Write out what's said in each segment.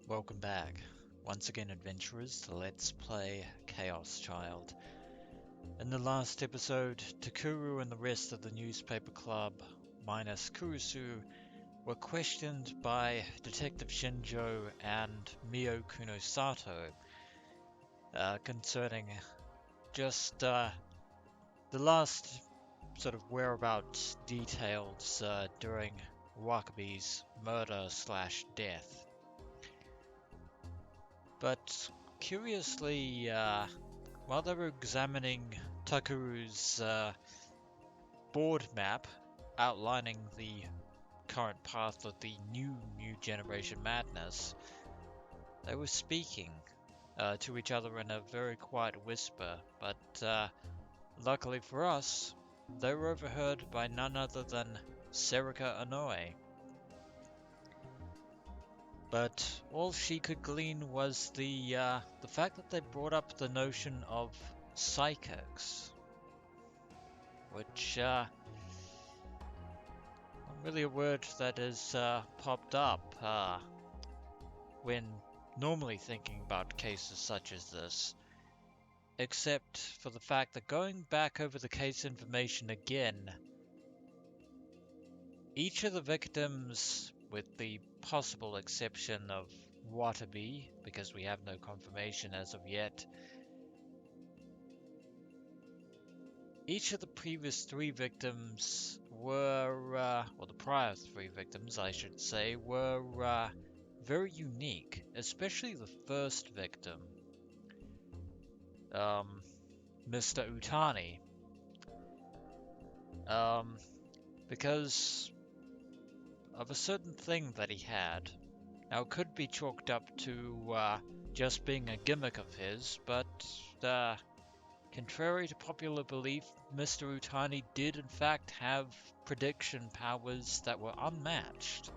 Welcome back, once again adventurers, to Let's Play Chaos Child. In the last episode, Takuru and the rest of the newspaper club, minus Kurusu, were questioned by Detective Shinjo and Mio Kunosato concerning just the last sort of whereabouts details during Wakabe's murder/death. But curiously, while they were examining Takuru's board map outlining the current path of the new generation madness, they were speaking to each other in a very quiet whisper, but luckily for us, they were overheard by none other than Serika Onoe. But all she could glean was the fact that they brought up the notion of psychics, which not really a word that has popped up when normally thinking about cases such as this, except for the fact that going back over the case information again, each of the victims, with the possible exception of Watabe, because we have no confirmation as of yet, each of the previous three victims were, or the prior three victims, I should say, were very unique, especially the first victim, Mr. Utani, because of a certain thing that he had. Now, it could be chalked up to just being a gimmick of his, but contrary to popular belief, Mr. Utani did in fact have prediction powers that were unmatched,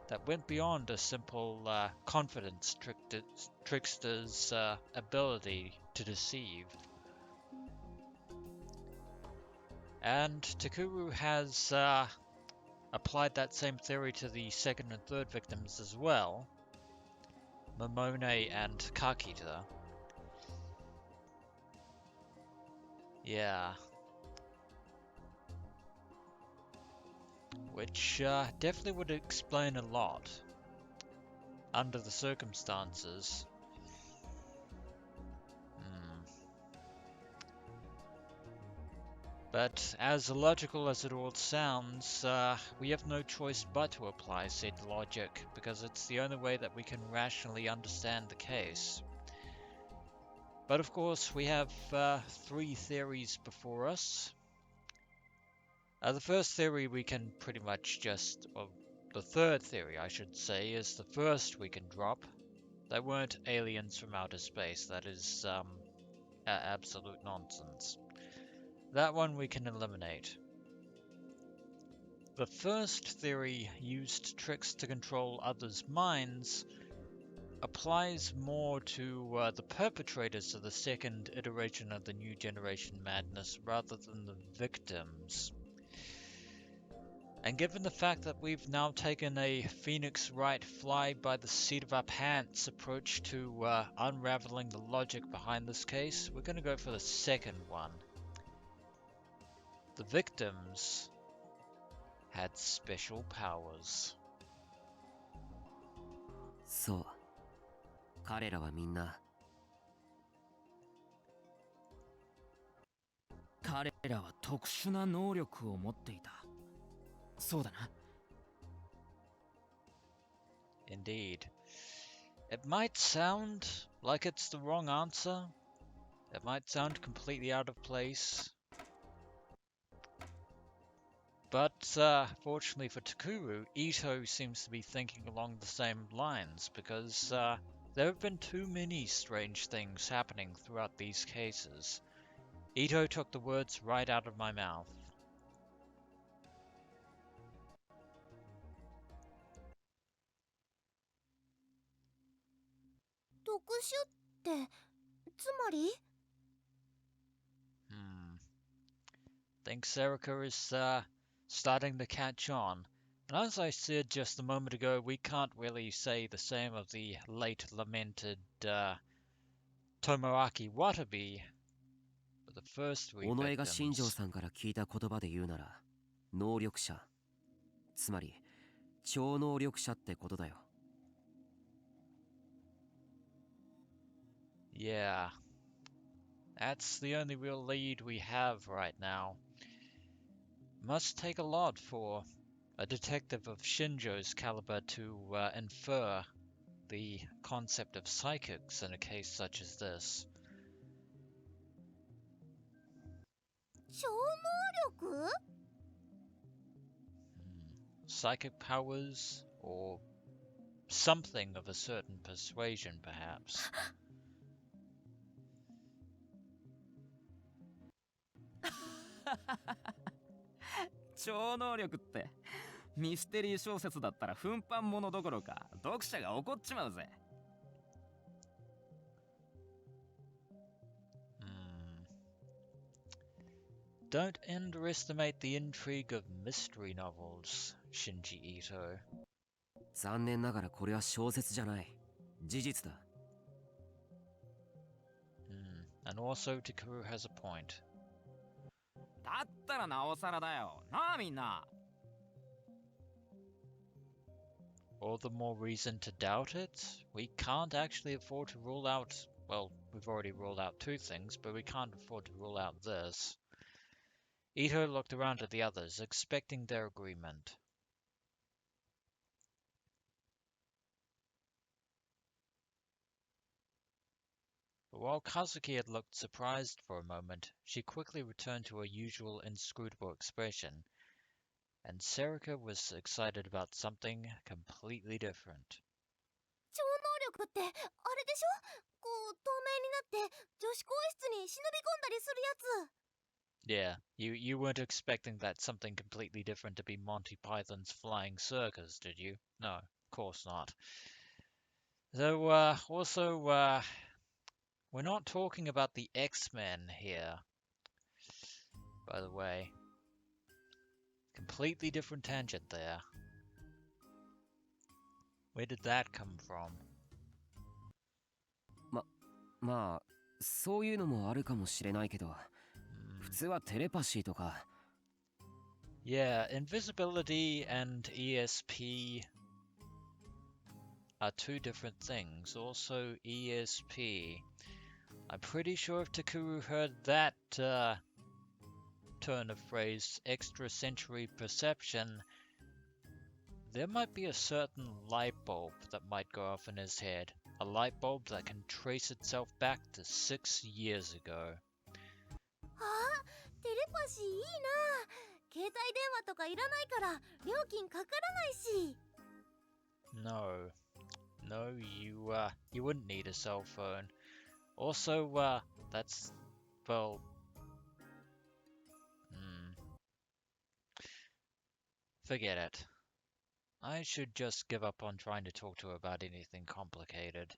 that went beyond a simple confidence trickster's ability to deceive. And Takuru has applied that same theory to the second and third victims as well, Momone and Kakita. Yeah. Which definitely would explain a lot under the circumstances. But as illogical as it all sounds, we have no choice but to apply said logic, because it's the only way that we can rationally understand the case. But of course, we have three theories before us. The first theory we can pretty much just, well, the third theory I should say, is the first we can drop. They weren't aliens from outer space, that is absolute nonsense. That one we can eliminate. The first theory used tricks to control others' minds applies more to the perpetrators of the second iteration of the new generation madness rather than the victims. And given the fact that we've now taken a Phoenix Wright fly by the seat of our pants approach to unraveling the logic behind this case, we're going to go for the second one. The victims had special powers. そう。彼らはみんな。彼らは特殊な能力を持っていた。そうだな。Indeed. It might sound like it's the wrong answer. It might sound completely out of place. But fortunately for Takuru, Ito seems to be thinking along the same lines, because there have been too many strange things happening throughout these cases. Ito took the words right out of my mouth. 特殊ってつまり Think Serika is starting to catch on. And as I said just a moment ago, we can't really say the same of the late lamented Tomoaki Watabe, but the first three 尾上が新庄 victims. さんから聞いた言葉で言うなら能力者つまり超能力者ってことだよ。 Yeah, that's the only real lead we have right now. Must take a lot for a detective of Shinjo's caliber to infer the concept of psychics in a case such as this. 超能力？ Psychic powers, or something of a certain persuasion, perhaps. 超能力ってミステリー小説だったら奮発物どころか読者が怒っちまうぜ。 Don't underestimate the intrigue of mystery novels, Shinji Ito. 残念ながらこれは小説じゃない事実だ。 And also Takuru has a point. だったらなおさらだよなあみんな。 All the more reason to doubt it. We can't actually afford to rule out, well, we've already ruled out two things, but we can't afford to rule out this. Ito looked around at the others, expecting their agreement. But while Kazuki had looked surprised for a moment, she quickly returned to her usual inscrutable expression, and Serika was excited about something completely different. 超能力ってあれでしょ？こう透明になって女子更衣室に忍び込んだりするやつ。 Yeah, you weren't expecting that something completely different to be Monty Python's Flying Circus, did you? No, of course not. So, we're not talking about the X-Men here, by the way. Completely different tangent there. Where did that come from? まあそういうのもあるかもしれないけど普通はテレパシーとか。 Yeah, invisibility and ESP are two different things. Also, ESP. I'm pretty sure if Takuru heard that turn of phrase, extrasensory perception, there might be a certain light bulb that might go off in his head. A light bulb that can trace itself back to 6 years ago. あ、テレパシーいいな。携帯電話とかいらないから料金かからないし。 No, you wouldn't need a cell phone. Also, that's, well, forget it. I should just give up on trying to talk to her about anything complicated.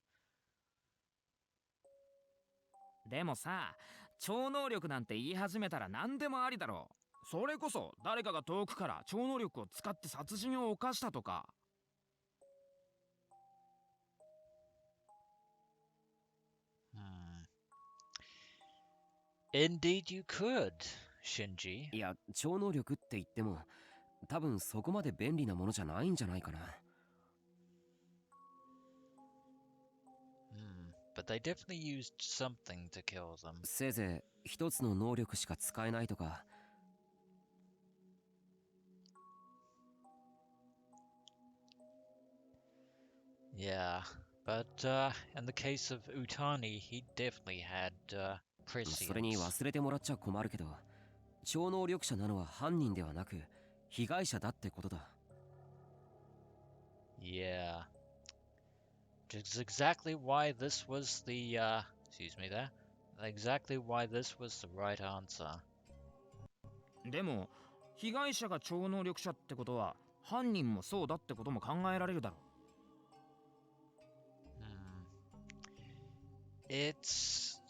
でもさ超能力なんて言い始めたら何でもありだろう。それこそ誰かが遠くから超能力を使って殺人を犯したとか。 Indeed you could, Shinji. いや超能力って言っても多分そこまで便利なものじゃないんじゃないかな。 But they definitely used something to kill them. せいぜい一つの能力しか使えないとか。 Yeah, but in the case of Utani, he definitely had それに prescience. 忘れてもらっちゃ困るけど超能力者なのは犯人ではなく被害者だってことだ。 Yeah. Which is exactly why this was the, excuse me there, exactly why this was the right answer. でも被害者が超能力者ってことは犯人もそうだってことも考えられるだろう。 It's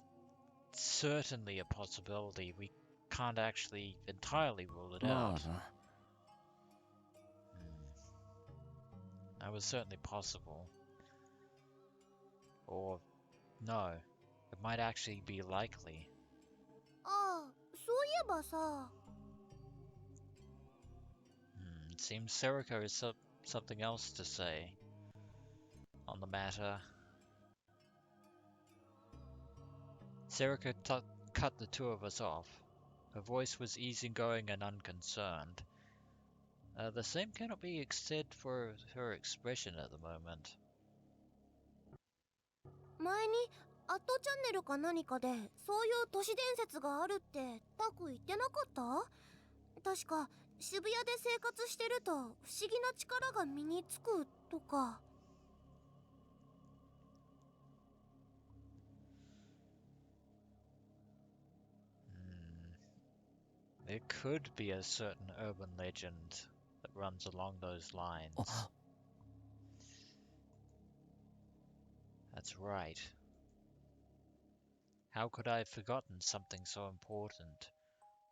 certainly a possibility. We can't actually entirely rule it まあ out. な。That was certainly possible. Or, no, it might actually be likely. ああ、そういえばさ。It seems Serica has something else to say on the matter. Serica cut the two of us off. Her voice was easygoing and unconcerned. The same cannot be said for her expression at the moment. 前にアットチャンネルか何かでそういう都市伝説があるってタク言ってなかった？確か渋谷で生活してると不思議な力が身につくとか。There could be a certain urban legend that runs along those lines. That's right. How could I have forgotten something so important?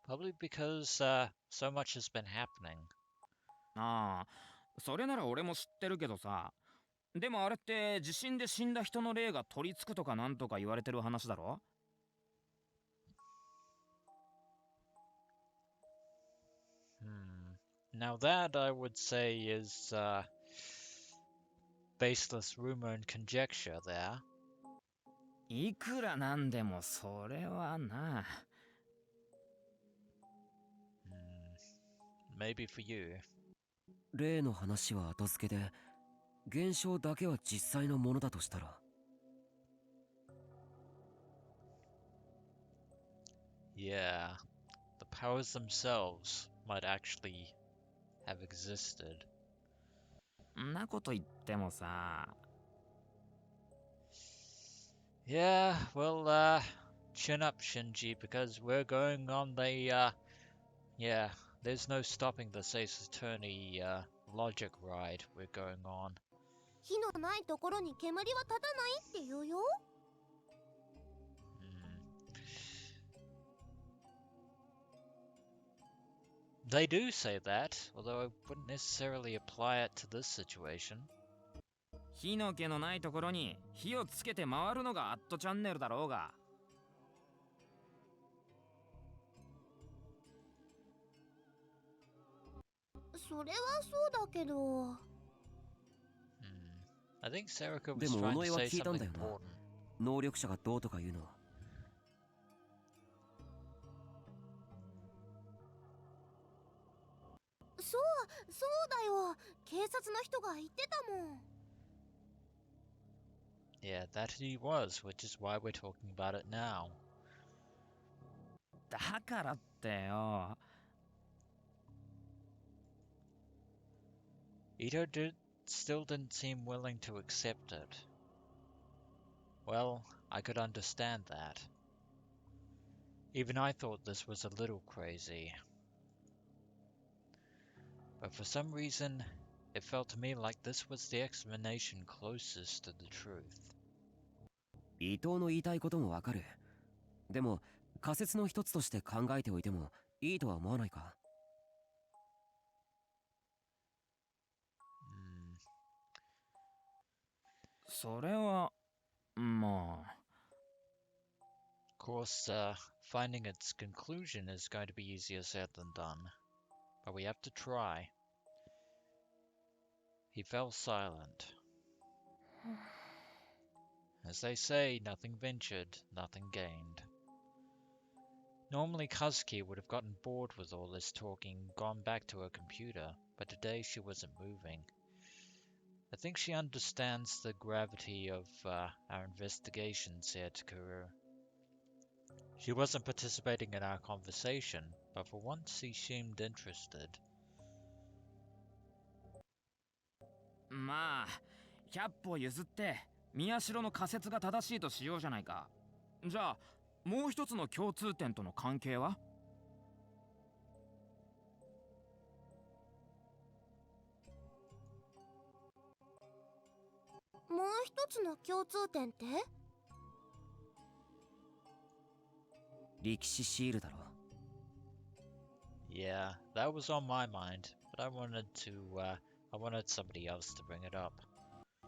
Probably because so much has been happening. ああ、それなら俺も知ってるけどさ。でもあれって地震で死んだ人の霊が取り付くとかなんとか言われてる話だろ？ Now that I would say is baseless rumor and conjecture there. いくらなんでもそれはな。Maybe for you. 例の話は後付けで、現象だけは実際のものだとしたら。Yeah, the powers themselves might actually have existed. んなこと言ってもさ。Yeah, well, chin up, Shinji, because we're going on the, yeah, there's no stopping the Ace Attorney, logic ride we're going on. 火のないところに煙は立たないって言うよ。They do say that, although I wouldn't necessarily apply it to this situation. 火の気のないところに火をつけて回るのがアットチャンネルだろうが。それはそうだけど。I think Serica was でも trying 尾 to 上は say 聞いたん something だよな。 important. 能力者がどうとか言うのは。そうだよ。警察の人が言ってたもん。Yeah, that he was, which is why we're talking about it now. だからってよ。Ito still didn't seem willing to accept it. Well, I could understand that. Even I thought this was a little crazy. But for some reason, it felt to me like this was the explanation closest to the truth. 伊藤の言いたいこともわかる。でも仮説の一つとして考えておいてもいいとは思わないか？それはまあ。Of course, finding its conclusion is going to be easier said than done. But we have to try. He fell silent. As they say, nothing ventured, nothing gained. Normally Kazuki would have gotten bored with all this talking and gone back to her computer, but today she wasn't moving. I think she understands the gravity of our investigations here, Takuru. She wasn't participating in our conversation, but for once she seemed interested. まあ100歩譲って宮代の仮説が正しいとしようじゃないか。じゃあもう一つの共通点との関係は？もう一つの共通点って？力士シールだろ。Yeah, that was on my mind, but I wanted to I wanted somebody else to bring it up.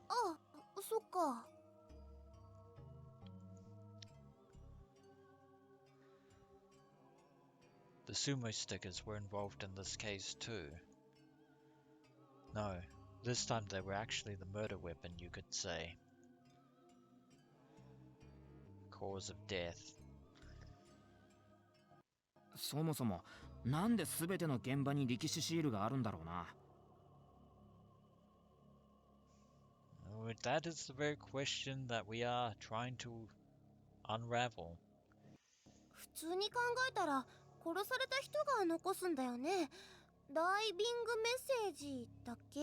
あ、そっか。The sumo stickers were involved in this case too. No, this time they were actually the murder weapon, you could say. Cause of death. そもそもなんで全ての現場に力士シールがあるんだろうな。Oh, that is the very question that we are trying to unravel. 普通に考えたら殺された人が残すんだよね。ダイビングメッセージだっけ？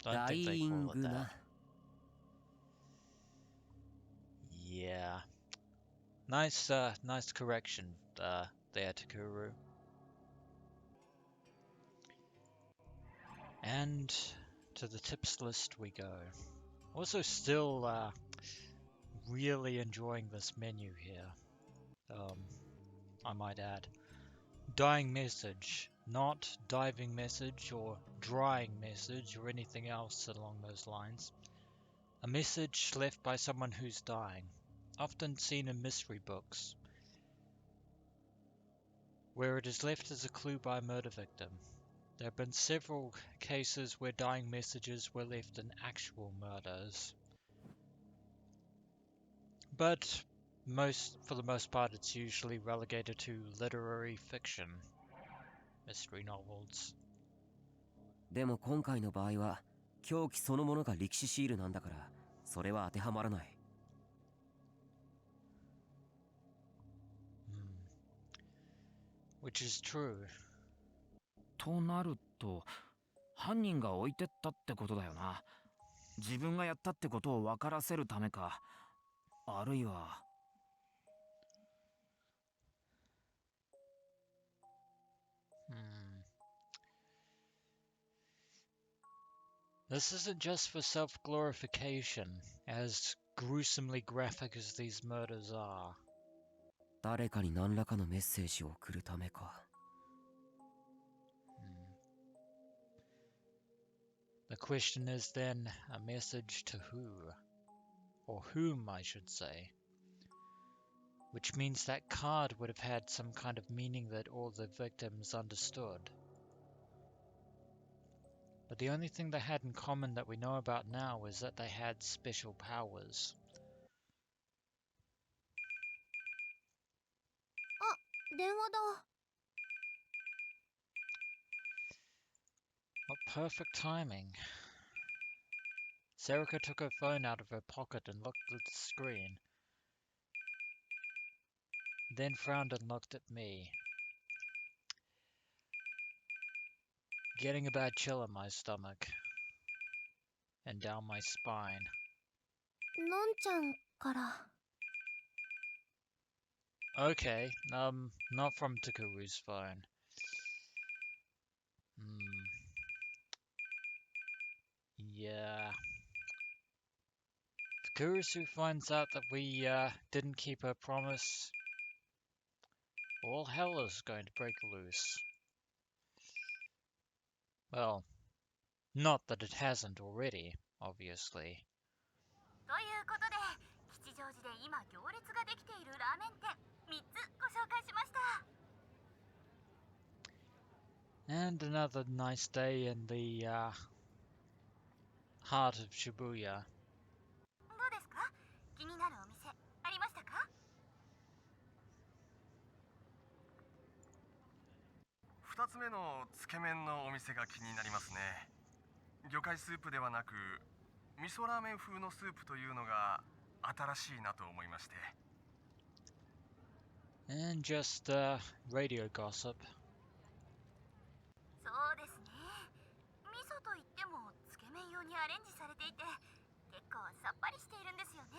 Don't think they call it that. な。 Yeah. Nice correction, there, Takuru. And to the tips list we go. Also still, really enjoying this menu here. I might add. Dying message, not diving message or drying message or anything else along those lines. A message left by someone who's dying, often seen in mystery books, where it is left as a clue by a murder victim. There have been several cases where dying messages were left in actual murders. But for the most part, it's usually relegated to literary fiction, mystery novels. でも今回の場合は凶器そのものが力士シールなんだから、それは当てはまらない。Which is true. となると犯人が置いてったってことだよな。自分がやったってことを分からせるためか、あるいは。This isn't just for self-glorification, as gruesomely graphic as these murders are. 誰かに何らかのメッセージを送るためか。The question is then, a message to who? Or whom, I should say. Which means that card would have had some kind of meaning that all the victims understood. But the only thing they had in common that we know about now is that they had special powers. あ、電話だ。 What perfect timing. Serica took her phone out of her pocket and looked at the screen. Then frowned and looked at me. Getting a bad chill in my stomach. And down my spine. のんちゃんから。 Okay, not from Takuru's phone. Yeah. If Kurusu finds out that we didn't keep her promise, all hell is going to break loose. Well, not that it hasn't already, obviously. ということで、吉祥寺で今行列ができているラーメン店3つご紹介しました。 And another nice day in the heart of Shibuya. どうですか？気になるお店ありましたか？2つ目のつけ麺のお店が気になりますね。魚介スープではなく味噌ラーメン風のスープというのが新しいなと思いまして。 And just radio gossip. そうですね。味噌といってもつけ麺用にアレンジされていて結構さっぱりしているんですよね。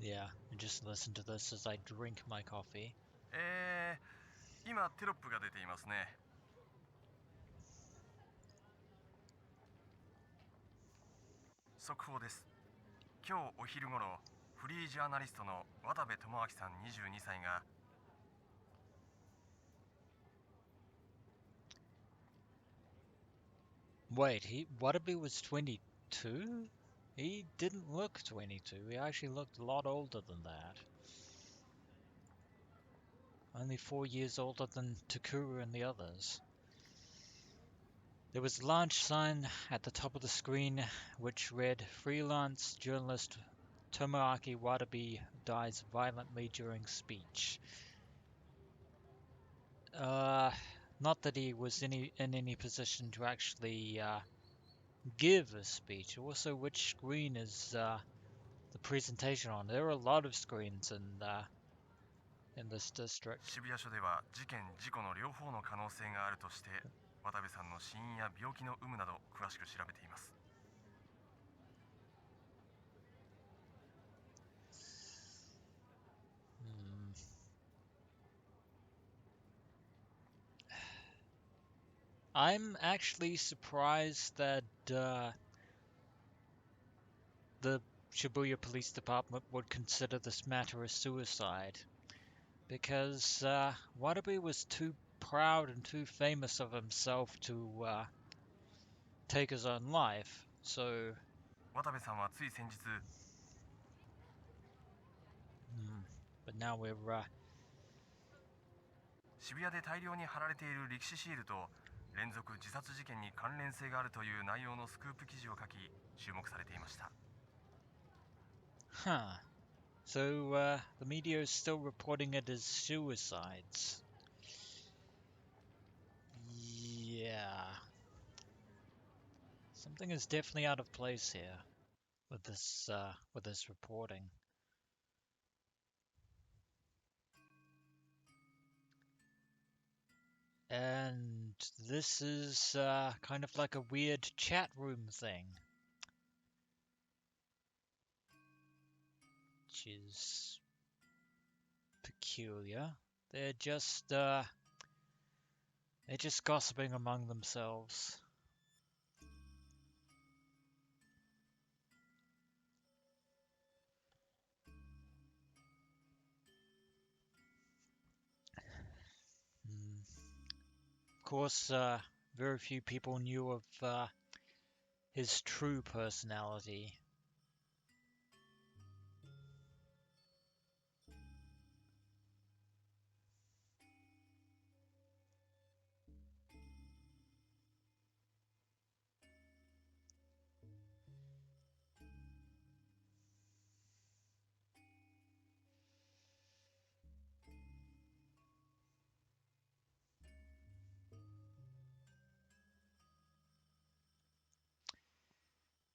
Yeah, just listen to this as I drink my coffee. 今テロップが出ていますね。速報です。今日お昼頃、フリージャーナリストの渡部智明さん22歳が Wait, Wadabe was 22? He didn't look 22. He actually looked a lot older than that. Only 4 years older than Takuru and the others. There was a large sign at the top of the screen which read, "Freelance journalist Tomoaki Wadabe dies violently during speech." Not that he was in any position to actually give a speech. Also, which screen is the presentation on? There are a lot of screens in this district. 渋谷署では事件事故の両方の可能性があるとして渡部さんの死因や病気の有無など詳しく調べています。 I'm actually surprised that the Shibuya Police Department would consider this matter a suicide, because Watabe was too proud and too famous of himself to take his own life. So, 渡部さんはつい先日 but now we're 渋谷で大量に貼られている歴史シールと連続自殺事件に関連性があるという内容のスクープ記事を書き注目されていました。 huh. So the media is still reporting it as suicides. Yeah. Something is definitely out of place here with this reporting. And this is kind of like a weird chat room thing, which is peculiar. They're just gossiping among themselves. Of course, very few people knew of his true personality.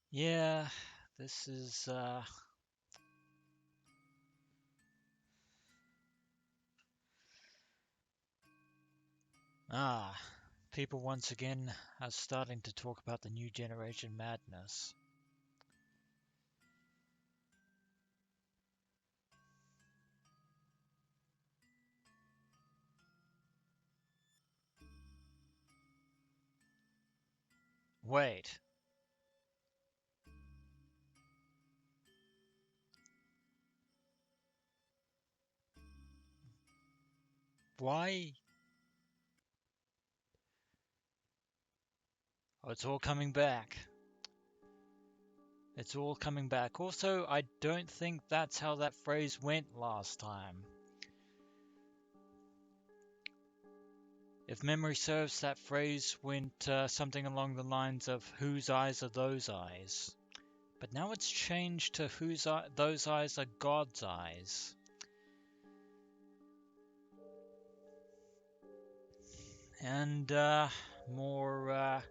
Yeah, this is people once again are starting to talk about the new generation madness. Wait. Why? Oh, it's all coming back. It's all coming back. Also, I don't think that's how that phrase went last time. If memory serves, that phrase went something along the lines of "whose eyes are those eyes?" But now it's changed to those eyes are God's eyes. And more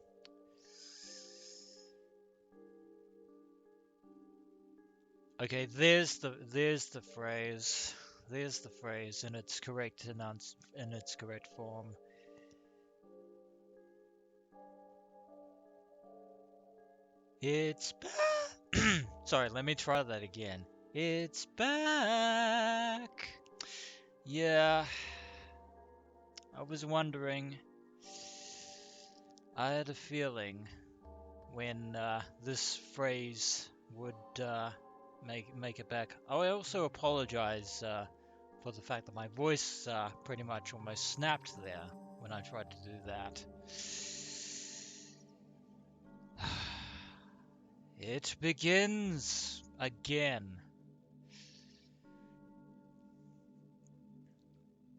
okay, there's the phrase. There's the phrase in its correct form. It's back. Sorry, let me try that again. It's back. Yeah. I was wondering. I had a feeling when this phrase would make it back. Oh, I also apologize for the fact that my voice pretty much almost snapped there when I tried to do that. It begins again.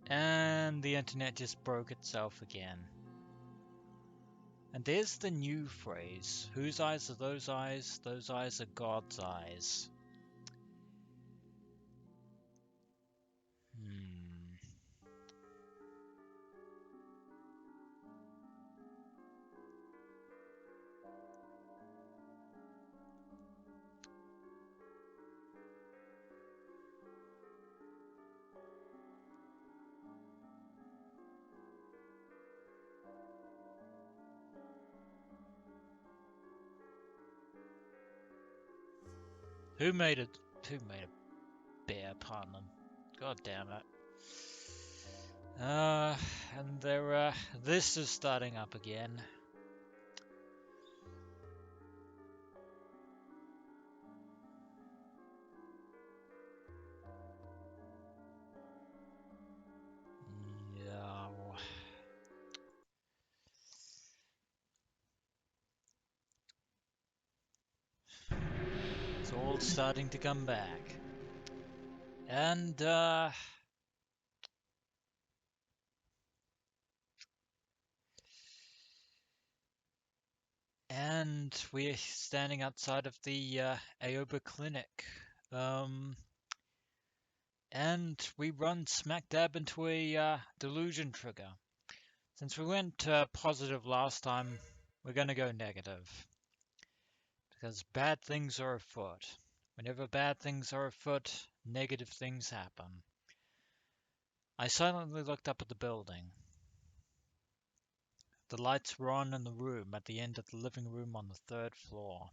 And the internet just broke itself again. And there's the new phrase. Whose eyes are those eyes? Those eyes are God's eyes. Who made it? Who made a bear pun? God damn it. And there, this is starting up again. Yeah. It's all starting to come back. And, we're standing outside of the Aoba clinic. And we run smack dab into a delusion trigger. Since we went positive last time, we're gonna go negative. Because bad things are afoot. Whenever bad things are afoot, negative things happen. I silently looked up at the building. The lights were on in the room at the end of the living room on the 3rd floor.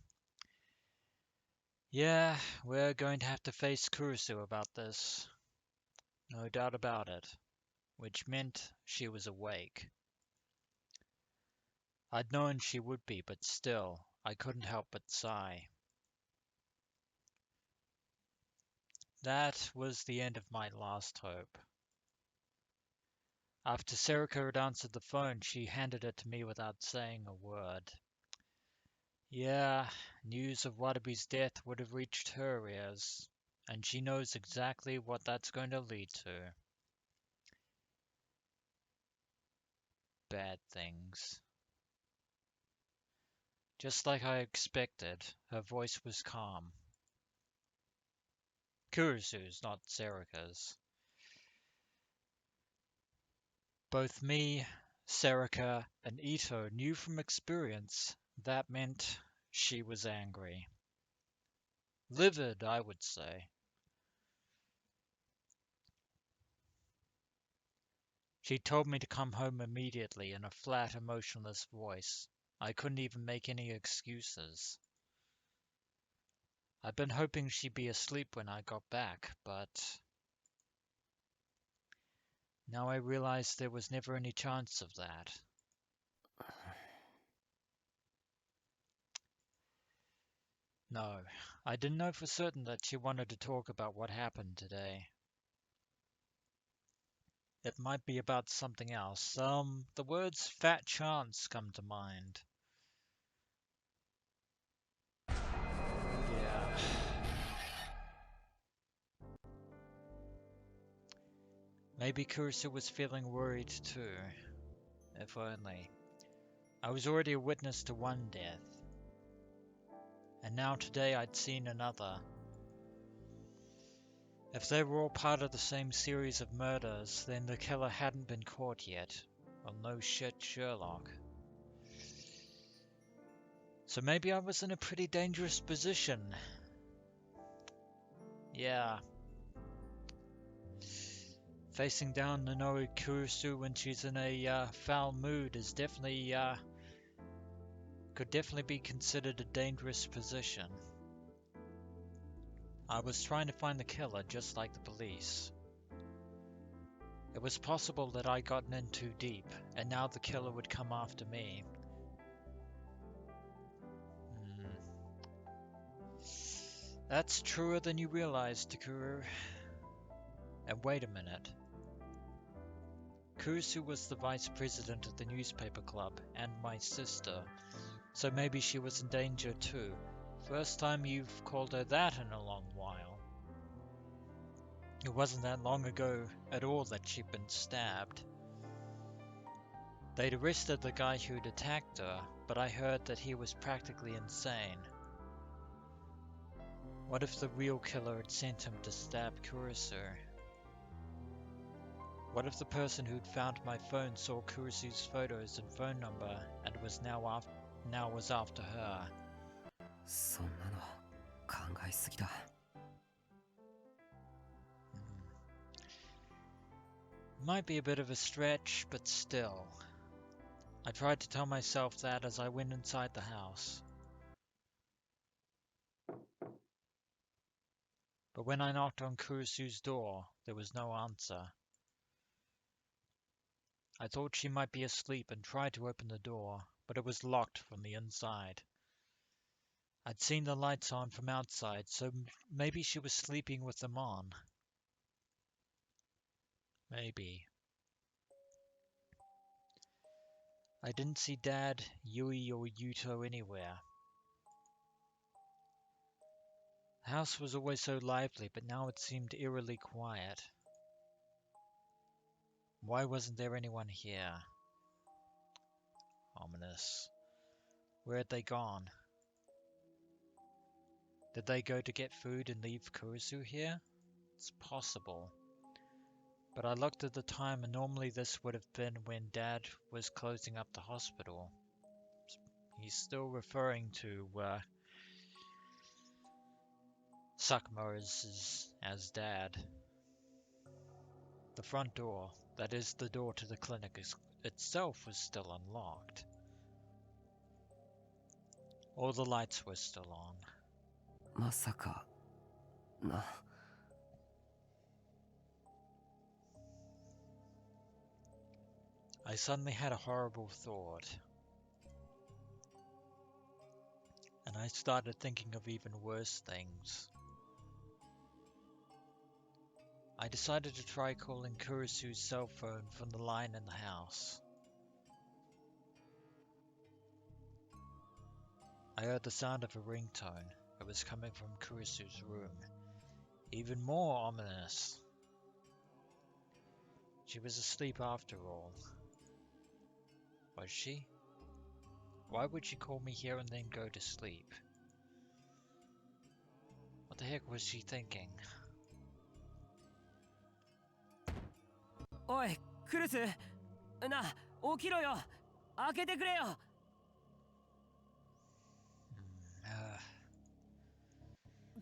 Yeah, we're going to have to face Kurusu about this. No doubt about it. Which meant she was awake. I'd known she would be, but still, I couldn't help but sigh. That was the end of my last hope. After Serica had answered the phone, she handed it to me without saying a word. Yeah, news of Watabi's death would have reached her ears, and she knows exactly what that's going to lead to. Bad things. Just like I expected, her voice was calm. Kurusu's, not Serica's. Both me, Serica, and Ito knew from experience that meant she was angry. Livid, I would say. She told me to come home immediately in a flat, emotionless voice. I couldn't even make any excuses. I'd been hoping she'd be asleep when I got back, but now I realized there was never any chance of that. No, I didn't know for certain that she wanted to talk about what happened today. It might be about something else. The words fat chance come to mind. Yeah. Maybe Kurusu was feeling worried too. If only. I was already a witness to one death. And now today I'd seen another. If they were all part of the same series of murders, then the killer hadn't been caught yet. Well, no shit, Sherlock. So maybe I was in a pretty dangerous position. Yeah. Facing down Nanoe Kurusu when she's in a foul mood is definitely, could definitely be considered a dangerous position. I was trying to find the killer just like the police. It was possible that I'd gotten in too deep, and now the killer would come after me. That's truer than you realize, Takuru. And wait a minute. Kurusu was the vice president of the newspaper club, and my sister, so maybe she was in danger too. First time you've called her that in a long while. It wasn't that long ago at all that she'd been stabbed. They'd arrested the guy who'd attacked her, but I heard that he was practically insane. What if the real killer had sent him to stab Kurusu? What if the person who'd found my phone saw Kurusu's photos and phone number and was now was after her? そんなの考えすぎだ。Might be a bit of a stretch, but still. I tried to tell myself that as I went inside the house. But when I knocked on Kurusu's door, there was no answer. I thought she might be asleep and tried to open the door, but it was locked from the inside. I'd seen the lights on from outside, so maybe she was sleeping with them on. Maybe. I didn't see Dad, Yui, or Yuto anywhere. The house was always so lively, but now it seemed eerily quiet. Why wasn't there anyone here? Ominous. Where had they gone? Did they go to get food and leave Kurusu here? It's possible. But I looked at the time and normally this would have been when Dad was closing up the hospital. He's still referring to Sakuma as Dad. The front door, that is the door to the clinic itself, was still unlocked. All the lights were still on. まさかな。I suddenly had a horrible thought. And I started thinking of even worse things. I decided to try calling Kurusu's cell phone from the line in the house. I heard the sound of a ringtone. It was coming from Kurusu's room. Even more ominous. She was asleep after all. Was she? Why would she call me here and then go to sleep? What the heck was she thinking? おいクルスな起きろよ開けてくれよ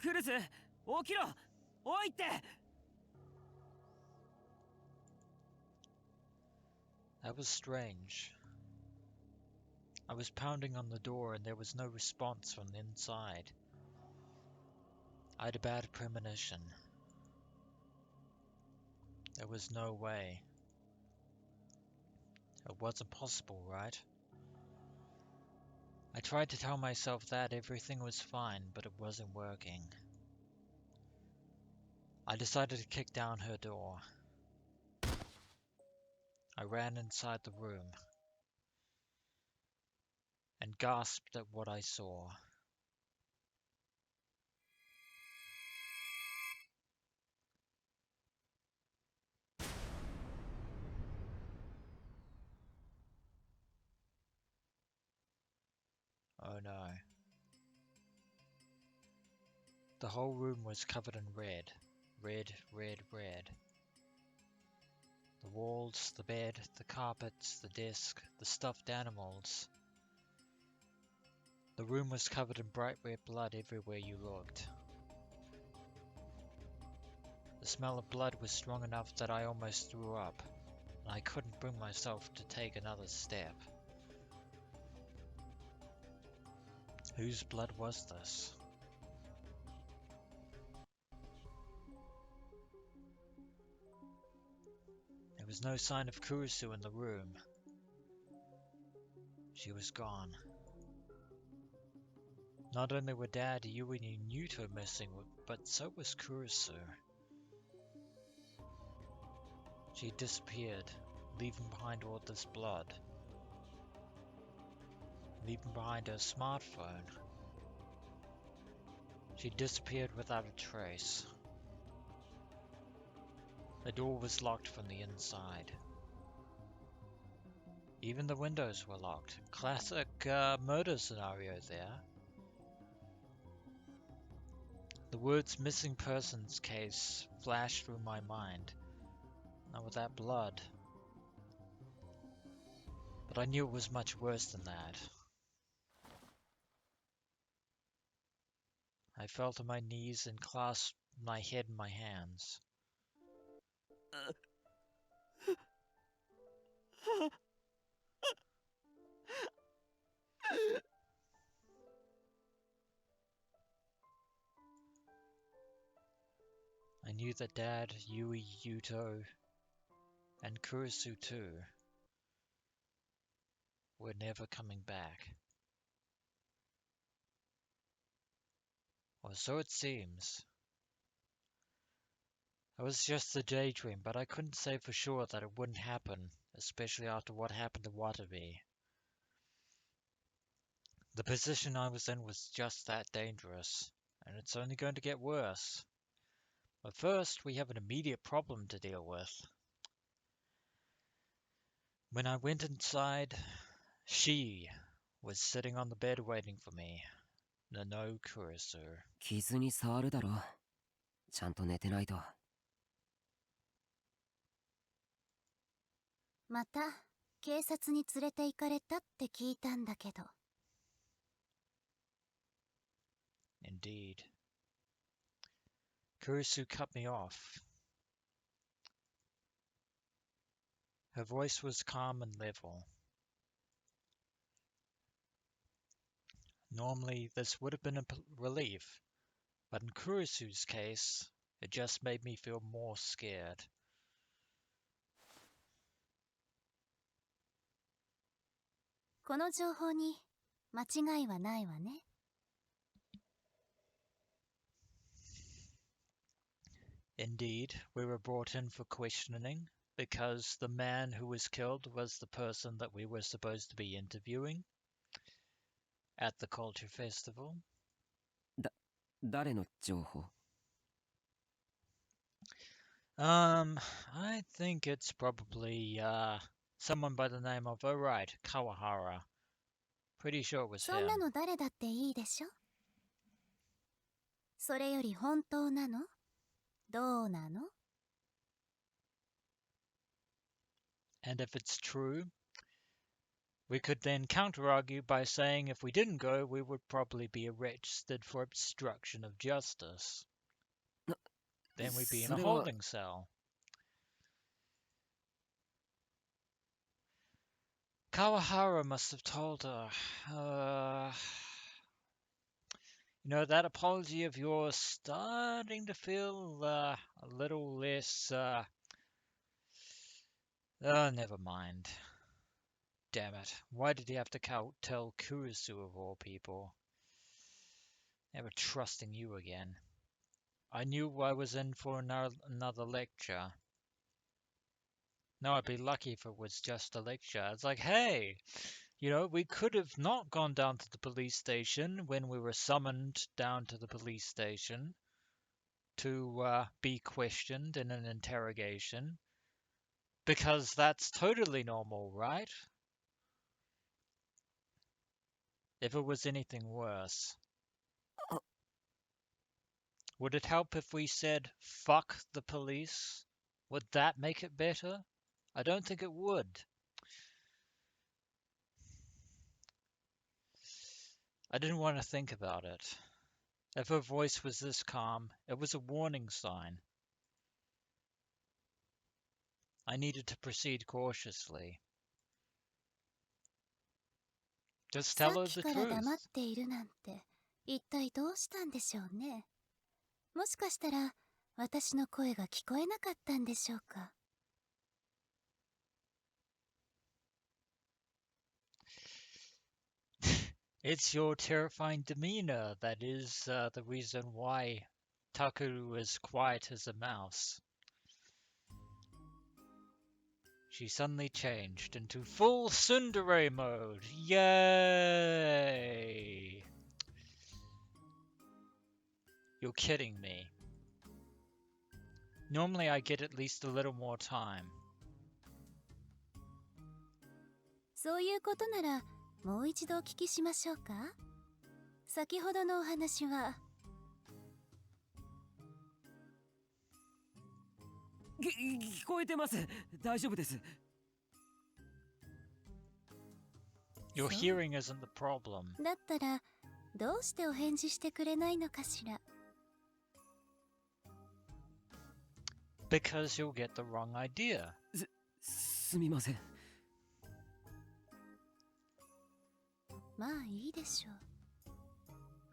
クルス起きろおいって That was strange. I was pounding on the door and there was no response from the inside. I had a bad premonition. There was no way. It wasn't possible, right? I tried to tell myself that everything was fine, but it wasn't working. I decided to kick down her door. I ran inside the room and gasped at what I saw. Oh no. The whole room was covered in red. Red, red, red. The walls, the bed, the carpets, the desk, the stuffed animals. The room was covered in bright red blood everywhere you looked. The smell of blood was strong enough that I almost threw up, and I couldn't bring myself to take another step. Whose blood was this? There was no sign of Kurusu in the room. She was gone. Not only were Dad, Yui, and Yuto missing, but so was Kurusu. She disappeared, leaving behind all this blood. Leaving behind her smartphone. She disappeared without a trace. The door was locked from the inside. Even the windows were locked. Classic murder scenario there. The words missing persons case flashed through my mind. Not with that blood. But I knew it was much worse than that. I fell to my knees and clasped my head in my hands. I knew that Dad, Yui, Yuto, and Kurusu too were never coming back. Or so it seems. It was just a daydream, but I couldn't say for sure that it wouldn't happen, especially after what happened to Watabe. The position I was in was just that dangerous, and it's only going to get worse. But first, we have an immediate problem to deal with. When I went inside, she was sitting on the bed waiting for me. Nano Kurusu. 傷に触るだろ。ちゃんと寝てないと。また警察に連れて行かれたって聞いたんだけど。Indeed. Kurusu cut me off. Her voice was calm and level. Normally, this would have been a relief, but in Kurusu's case, it just made me feel more scared. この情報に間違いはないわね。Indeed, we were brought in for questioning because the man who was killed was the person that we were supposed to be interviewing at the culture festival. 誰の情報？ I think it's probably someone by the name of, oh right, Kawahara. Pretty sure it was そんな him. の誰だっていいでしょ。それより本当なの？どうなの？ And if it's true, we could then counter-argue by saying if we didn't go, we would probably be arrested for obstruction of justice. Then we'd be in a それは holding cell. Kawahara must have told her, you know, that apology of yours starting to feel a little less, never mind. Damn it. Why did he have to tell Kurusu of all people? Never trusting you again. I knew I was in for another lecture. No, I'd be lucky if it was just a lecture. It's like, hey, you know, we could have not gone down to the police station when we were summoned down to the police station to be questioned in an interrogation. Because that's totally normal, right? If it was anything worse. Would it help if we said, fuck the police? Would that make it better? I don't think it would. I didn't want to think about it. If her voice was this calm, it was a warning sign. I needed to proceed cautiously. Just さ tell っ her き the から truth. 黙っているなんて一体どうしたんでしょうね。もしかしたら私の声が聞こえなかったんでしょうか。It's your terrifying demeanor that is the reason why Takuru is quiet as a mouse. She suddenly changed into full tsundere mode. Yay! You're kidding me. Normally I get at least a little more time. そういうことならもう一度お聞きしましょうか。先ほどのお話は聞こえてます。大丈夫です。 Your そう hearing isn't the problem. だったらどうしてお返事してくれないのかしら。 Because you'll get the wrong idea. すみません。まあいいでしょう。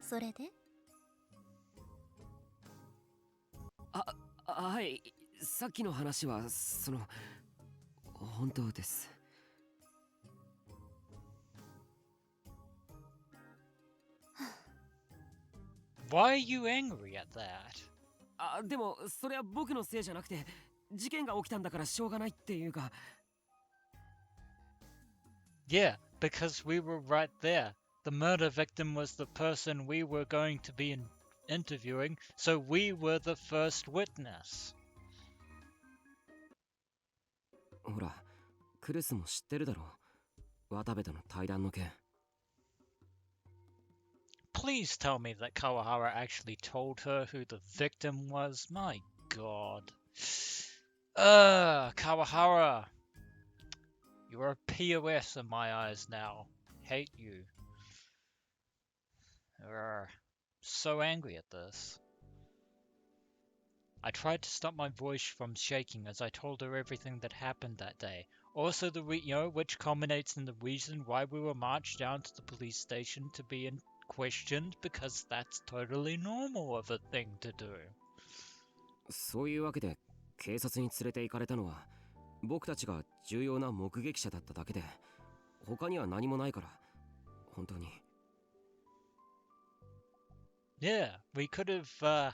それではい、さっきの話は本当です。 Why are you angry at that? でもそれは僕のせいじゃなくて、事件が起きたんだからしょうがないっていうか。 Yeah, because we were right there. The murder victim was the person we were going to be interviewing, so we were the first witness. ほら、クルスも知ってるだろう。渡部との対談の件。 Please tell me that Kawahara actually told her who the victim was. My god. Kawahara. You're a POS in my eyes now. Hate you. So angry at this. I tried to stop my voice from shaking as I told her everything that happened that day. Also which culminates in the reason why we were marched down to the police station to be questioned, because that's totally normal of a thing to do. そういうわけで警察に連れて行かれたのは僕たちが重要な目撃者だっただけで、他には何もないから、本当に。 Yeah, we could have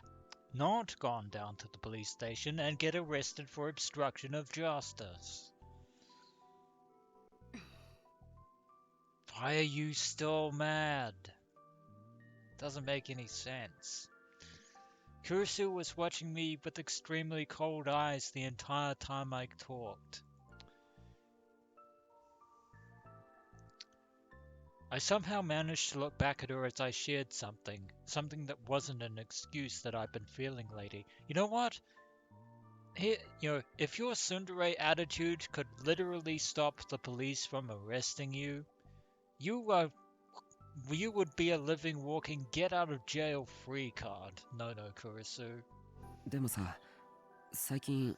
not gone down to the police station and get arrested for obstruction of justice. Why are you still mad? Doesn't make any sense. Kurusu was watching me with extremely cold eyes the entire time I talked. I somehow managed to look back at her as I shared something that wasn't an excuse that I've been feeling lately. You know what? Here, if your tsundere attitude could literally stop the police from arresting you, you would be a living, walking, get out of jail free card. No, Kurusu. でもさ、最近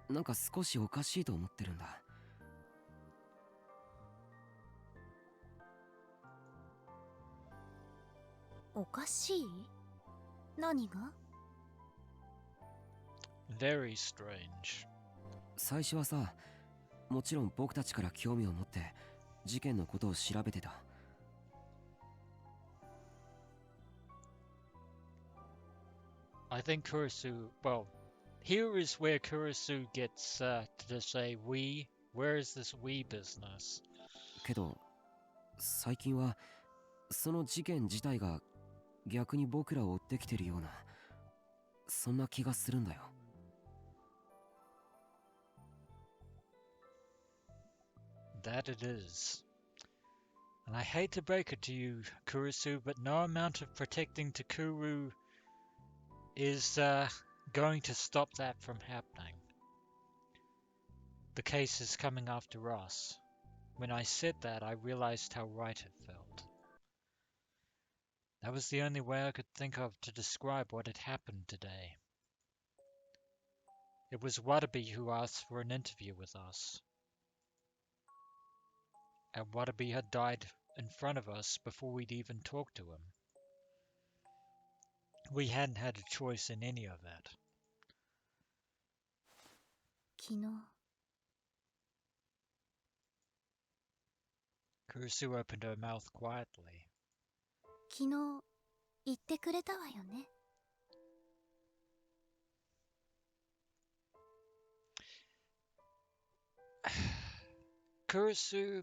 なんか少しおかしいと思ってるんだ。 おかしい？何が？ Very strange. 最初はさ、もちろん僕たちから興味を持って事件のことを調べてた。 I think Kurusu, well, here is where Kurusu gets to say we. Where is this we business? けど最近はその事件自体が逆に僕らを追ってきてるような、そんな気がするんだよ。 That it is. And I hate to break it to you, Kurusu, but no amount of protecting Takuru is going to stop that from happening. The case is coming after us. When I said that, I realized how right it felt. That was the only way I could think of to describe what had happened today. It was Watabe who asked for an interview with us. And Watabe had died in front of us before we'd even talked to him. We hadn't had a choice in any of that. 昨日 Kurusu opened her mouth quietly. 昨日言ってくれたわよね。Kurusu,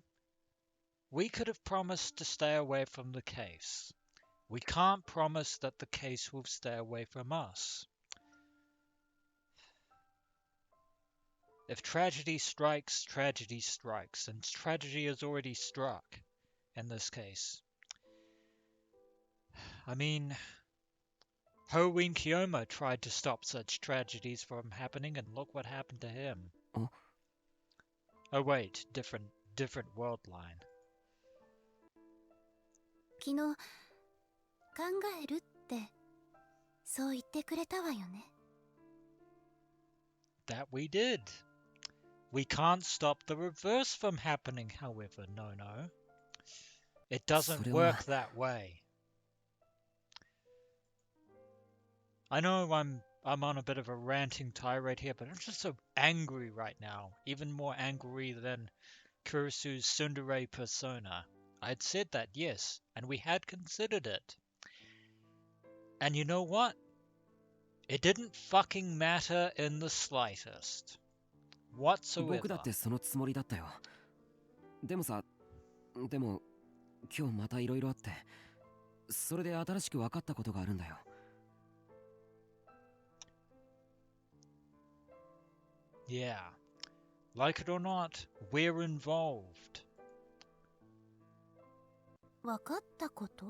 we could have promised to stay away from the case. We can't promise that the case will stay away from us. If tragedy strikes, and tragedy has already struck in this case. I mean, Hoenn Kiyoma tried to stop such tragedies from happening, and look what happened to him. Oh. Oh wait, different world line. 昨日考えるってそう言ってくれたわよね。That we did. We can't stop the reverse from happening, however, no. It doesn't work that way. I know I'm on a bit of a ranting tirade here, but I'm just so angry right now. Even more angry than Kurusu's tsundere persona. I'd said that, yes, and we had considered it. And you know what? It didn't fucking matter in the slightest. Whatsoever. 僕だってそのつもりだったよ。でも今日またいろいろあって、それで新しく分かったことがあるんだよ。Yeah. Like it or not, we're involved. 分かったこと？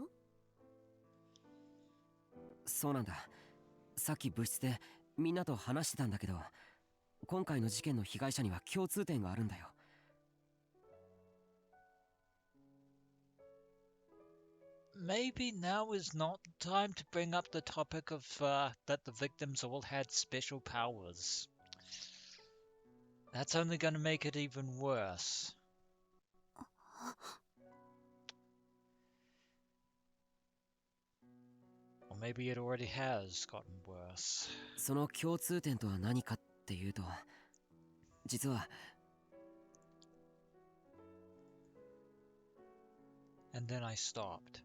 そうなんだ。さっき部室でみんなと話してたんだけど、今回の事件の被害者には共通点があるんだよ。Maybe now is not the time to bring up the topic of that the victims all had special powers. That's only going to make it even worse. Or maybe it already has gotten worse. その共通点とは何かっていうと、実は。And then I stopped.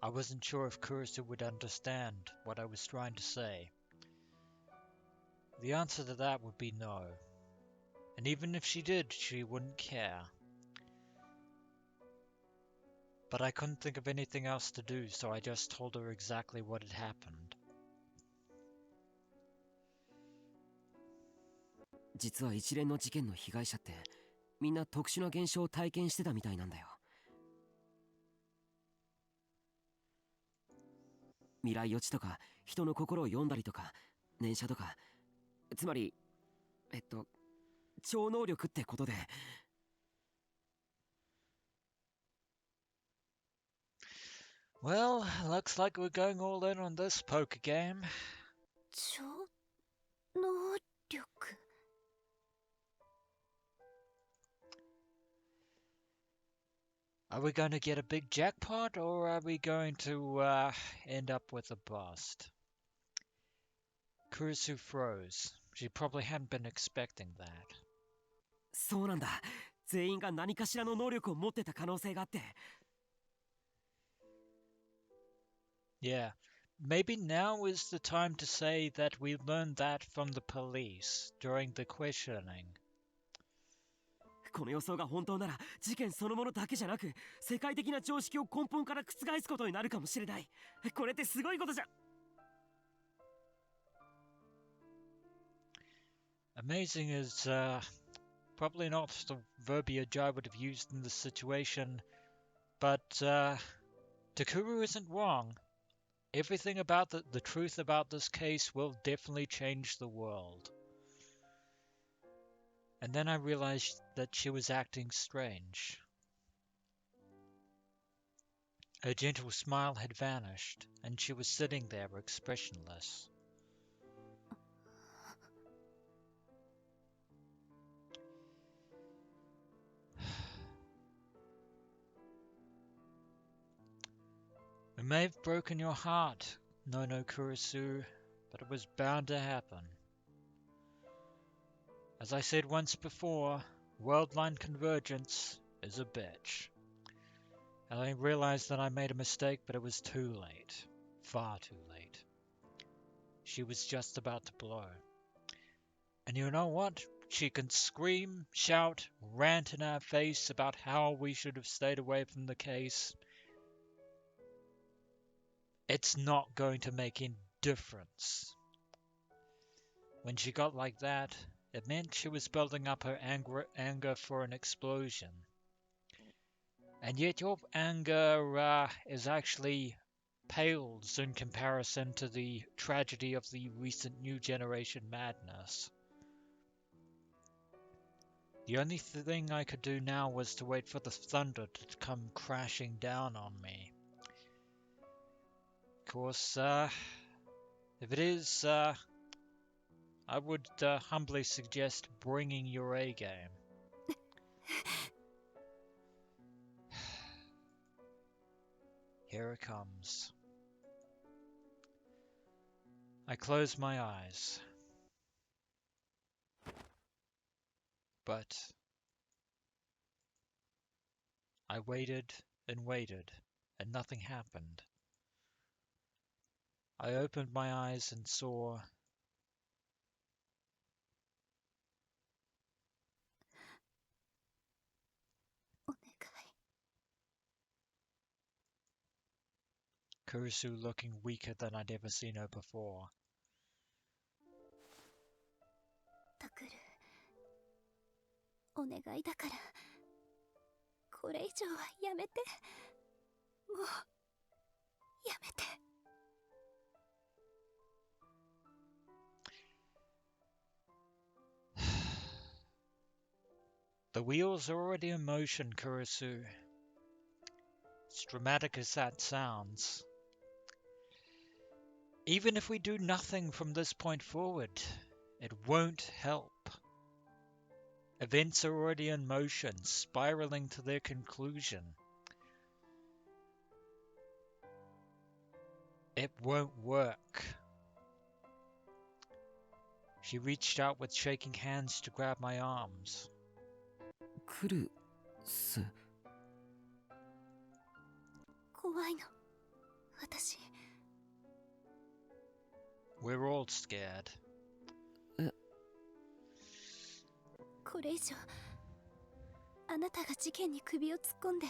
I wasn't sure if Kurusu would understand what I was trying to say. The answer to that would be no. And even if she did, she wouldn't care. But I couldn't think of anything else to do, so I just told her exactly what had happened. 実は一連の事件の被害者ってみんな特殊な現象を体験してたみたいなんだよ。未来予知とか人の心を読んだりとか念写とか、つまり超能力ってことで。Well, looks like we're going all in on this poker game. 超能力。Are we going to get a big jackpot, or are we going to end up with a bust? Kurusu froze. She probably hadn't been expecting that. そうなんだ。全員が何かしらの能力を持ってた可能性があって。Yeah, maybe now is the time to say that we learned that from the police during the questioning. この予想が本当なら事件そのものだけじゃなく世界的な常識を根本から覆すことになるかもしれない。これってすごいことじゃ。Amazing is probably not the verbiage I would have used in this situation, but Takuru isn't wrong. Everything about the truth about this case will definitely change the world. And then I realized that she was acting strange. Her gentle smile had vanished, and she was sitting there expressionless. It may have broken your heart, no Kurusu, but it was bound to happen. As I said once before, world line convergence is a bitch. And I realized that I made a mistake, but it was too late. Far too late. She was just about to blow. And you know what? She can scream, shout, rant in our face about how we should have stayed away from the case. It's not going to make any difference. When she got like that, it meant she was building up her anger for an explosion. And yet your anger is actually pales in comparison to the tragedy of the recent new generation madness. The only thing I could do now was to wait for the thunder to come crashing down on me. Of course, if it is, I would humbly suggest bringing your A game. Here it comes. I close my eyes. But I waited and waited, and nothing happened. I opened my eyes and saw Kurusu looking weaker than I'd ever seen her before. タクル、お願いだから、これ以上はやめて。もう、やめて。The wheels are already in motion, Kurusu. As dramatic as that sounds. Even if we do nothing from this point forward, it won't help. Events are already in motion, spiraling to their conclusion. It won't work. She reached out with shaking hands to grab my arms. クルス。怖いの、私。We're all scared. これ以上、あなたが事件に首を突っ込んで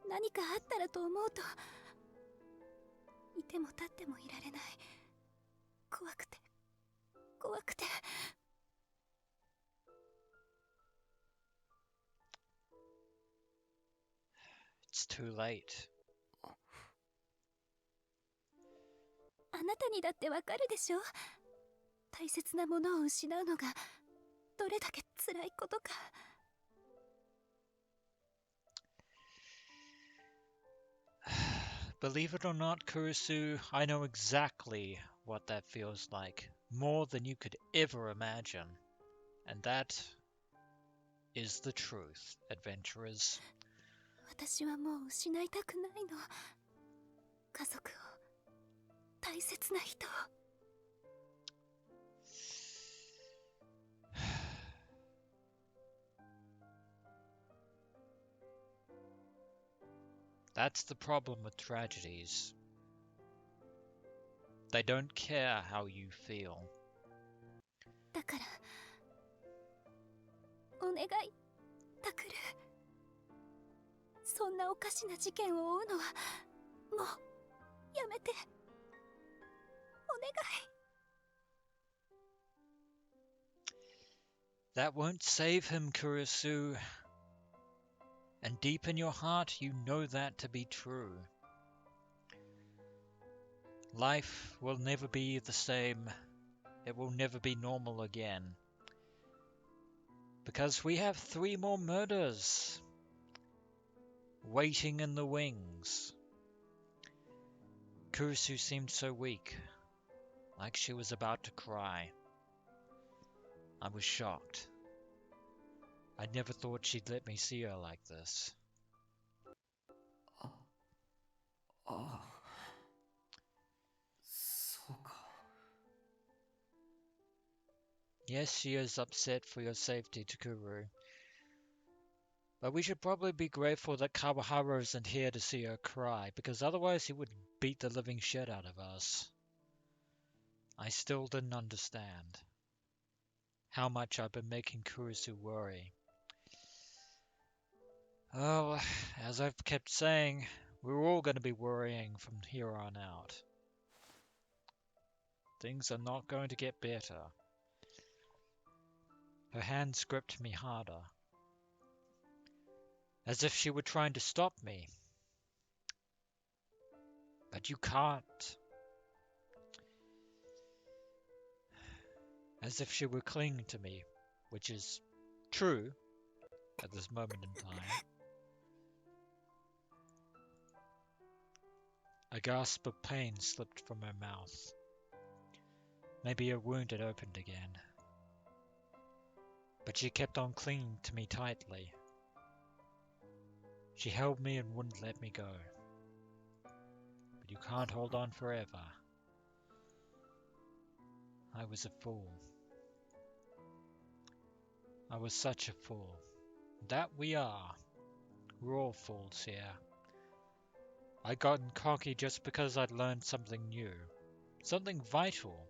何かあったらと思うと、いても立ってもいられない。怖くて、怖くて。It's too late. あなたにだってわかるでしょ。大切なものを失うのがどれだけ辛いことか。Believe it or not, Kurusu, I know exactly what that feels like. More than you could ever imagine. And that is the truth, adventurers. 私はもう失いたくないの。家族を、大切な人を。That's the problem with tragedies. They don't care how you feel. だから、お願い、タクル。そんなおかしな事件を追うのは、もう、やめて。お願い。That won't save him, Kurusu. And deep in your heart, you know that to be true. Life will never be the same. It will never be normal again. Because we have 3 more murders waiting in the wings. Kurusu seemed so weak, like she was about to cry. I was shocked. I never thought she'd let me see her like this. Yes, she is upset for your safety, Takuru. But we should probably be grateful that Kawahara isn't here to see her cry, because otherwise he would beat the living shit out of us. I still didn't understand how much I've been making Kurusu worry. Oh, as I've kept saying, we're all going to be worrying from here on out. Things are not going to get better. Her hands gripped me harder, as if she were trying to stop me. But you can't. As if she were clinging to me, which is true at this moment in time. A gasp of pain slipped from her mouth. Maybe her wound had opened again. But she kept on clinging to me tightly. She held me and wouldn't let me go. But you can't hold on forever. I was a fool. I was such a fool. That we are. We're all fools here. I'd gotten cocky just because I'd learned something new. Something vital.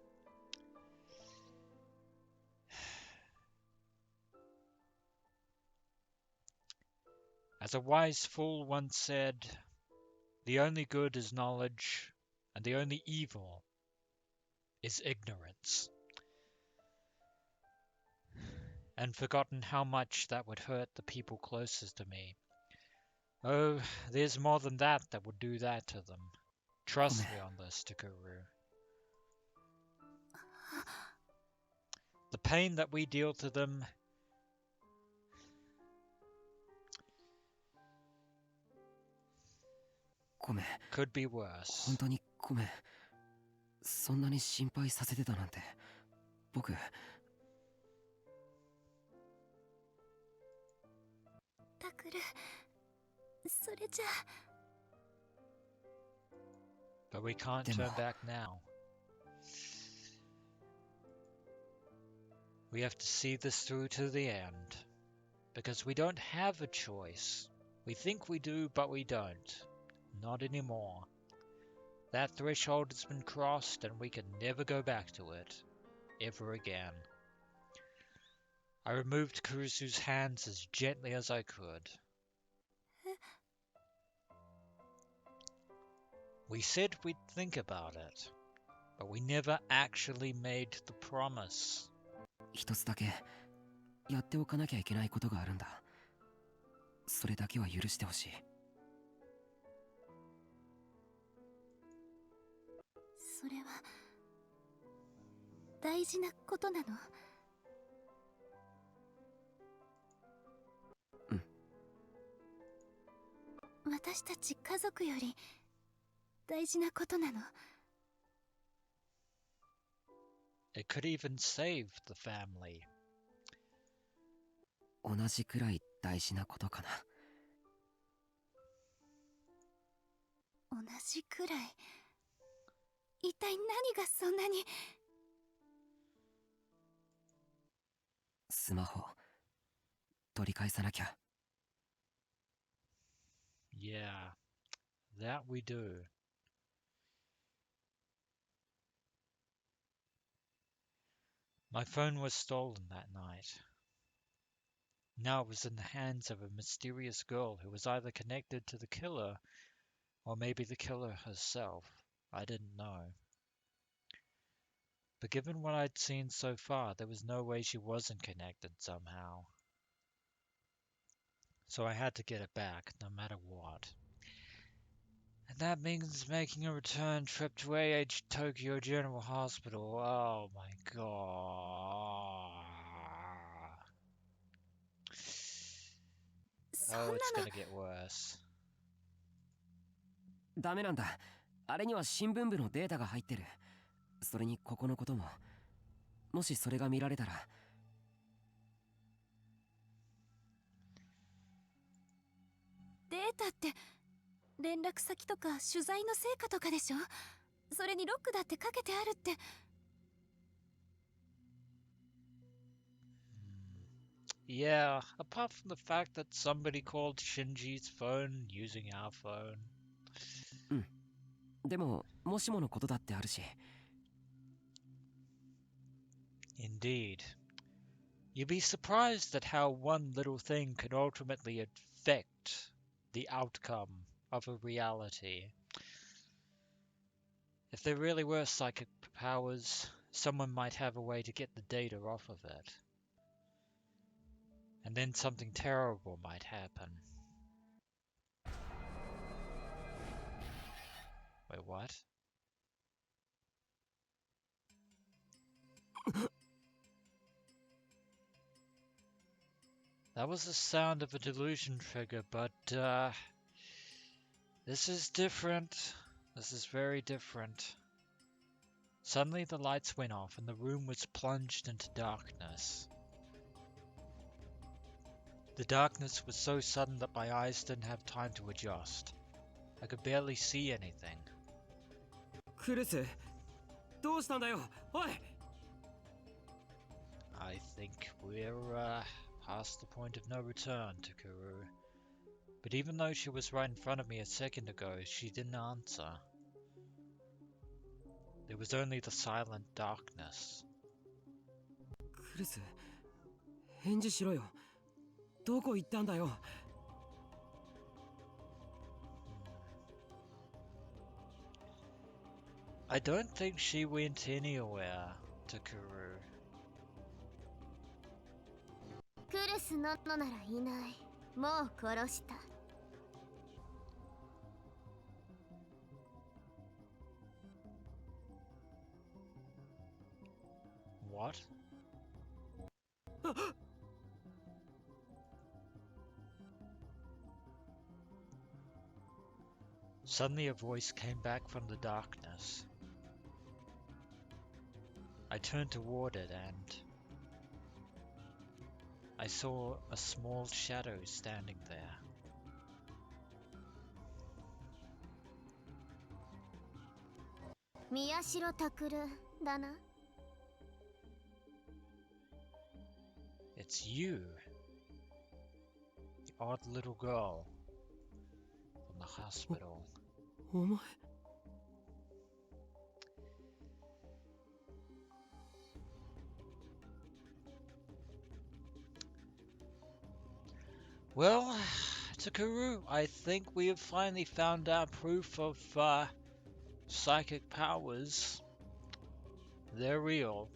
As a wise fool once said, the only good is knowledge, and the only evil is ignorance. And forgotten how much that would hurt the people closest to me. Oh, there's more than that would do that to them. Trust me on this, Takuru. The pain that we deal to them could be worse. 本当にごめん。そんなに心配させてたなんて。僕。タクル、それじゃ。But we can't turn back now. We have to see this through to the end. Because we don't have a choice. We think we do, but we don't. Not anymore. That threshold has been crossed and we can never go back to it. Ever again. I removed Kurusu's hands as gently as I could. We said we'd think about it, but we never actually made the promise. 一つだけやっておかなきゃいけないことがあるんだ。それだけは許してほしい。それは大事なことなの？うん。私たち家族より大事なことなの。It could even save the family. 同じくらい大事なことかな。同じくらい。一体何がそんなに。スマホ取り返さなきゃ。Yeah, that we do. My phone was stolen that night. Now it was in the hands of a mysterious girl who was either connected to the killer or maybe the killer herself. I didn't know. But given what I'd seen so far, there was no way she wasn't connected somehow. So I had to get it back, no matter what. And that means making a return trip to AH Tokyo General Hospital. Oh my god. Oh, it's gonna get worse. ダメなんだ。あれには新聞部のデータが入ってる。それにここのことも。もしそれが見られたら。データって連絡先とか取材の成果とかでしょ？それにロックだってかけてあるって。Yeah, apart from the fact that somebody called Shinji's phone using our phone. でももしものことだってあるし。 Indeed. You'd be surprised at how one little thing can ultimately affect the outcome of a reality. If there really were psychic powers, someone might have a way to get the data off of it. And then something terrible might happen. Wait, what? That was the sound of a delusion trigger, but this is different. This is very different. Suddenly the lights went off and the room was plunged into darkness. The darkness was so sudden that my eyes didn't have time to adjust. I could barely see anything. クルス、どうしたんだよ、おい。 I think we're past the point of no return, Takuru. But even though she was right in front of me a second ago, she didn't answer. There was only the silent darkness. クルス、返事しろよ。どこ行ったんだよ。 I don't think she went anywhere, Takuru. クルスノノならいない。もう殺した。 What? Suddenly a voice came back from the darkness. I turned toward it and I saw a small shadow standing there. Miyashiro Takuru だな。 It's you, the odd little girl from the hospital. お前。 Well, Takuru, I think we have finally found our proof of psychic powers. They're real.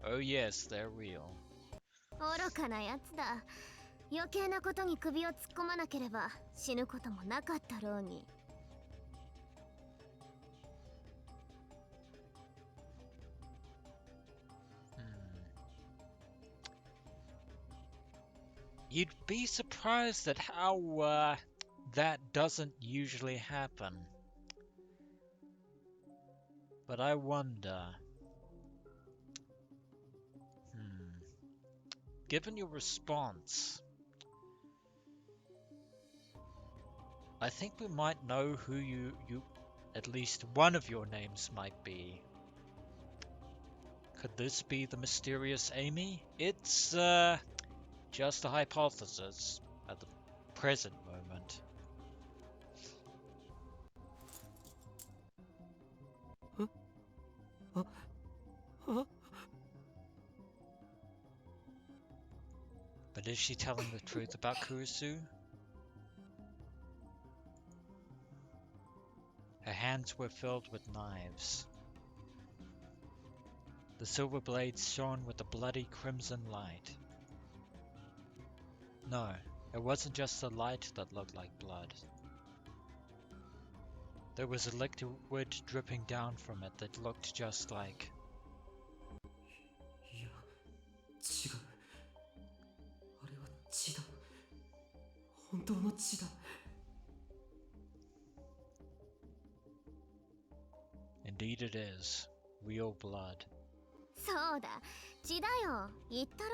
Oh yes, they're real. 愚かなやつだ。余計なことに首を突っ込まなければ死ぬこともなかったろうに。 You'd be surprised at how that doesn't usually happen. But I wonder... Given your response, I think we might know who you at least one of your names might be. Could this be the mysterious Amy? It's just a hypothesis at the present moment. But is she telling the truth about Kurusu? Her hands were filled with knives. The silver blades shone with a bloody crimson light. No, it wasn't just the light that looked like blood. There was a liquid dripping down from it that looked just like... いや、違う。あれは血だ。本当の血だ。 Indeed it is. Real blood. そうだ、血だよ。言ったろ？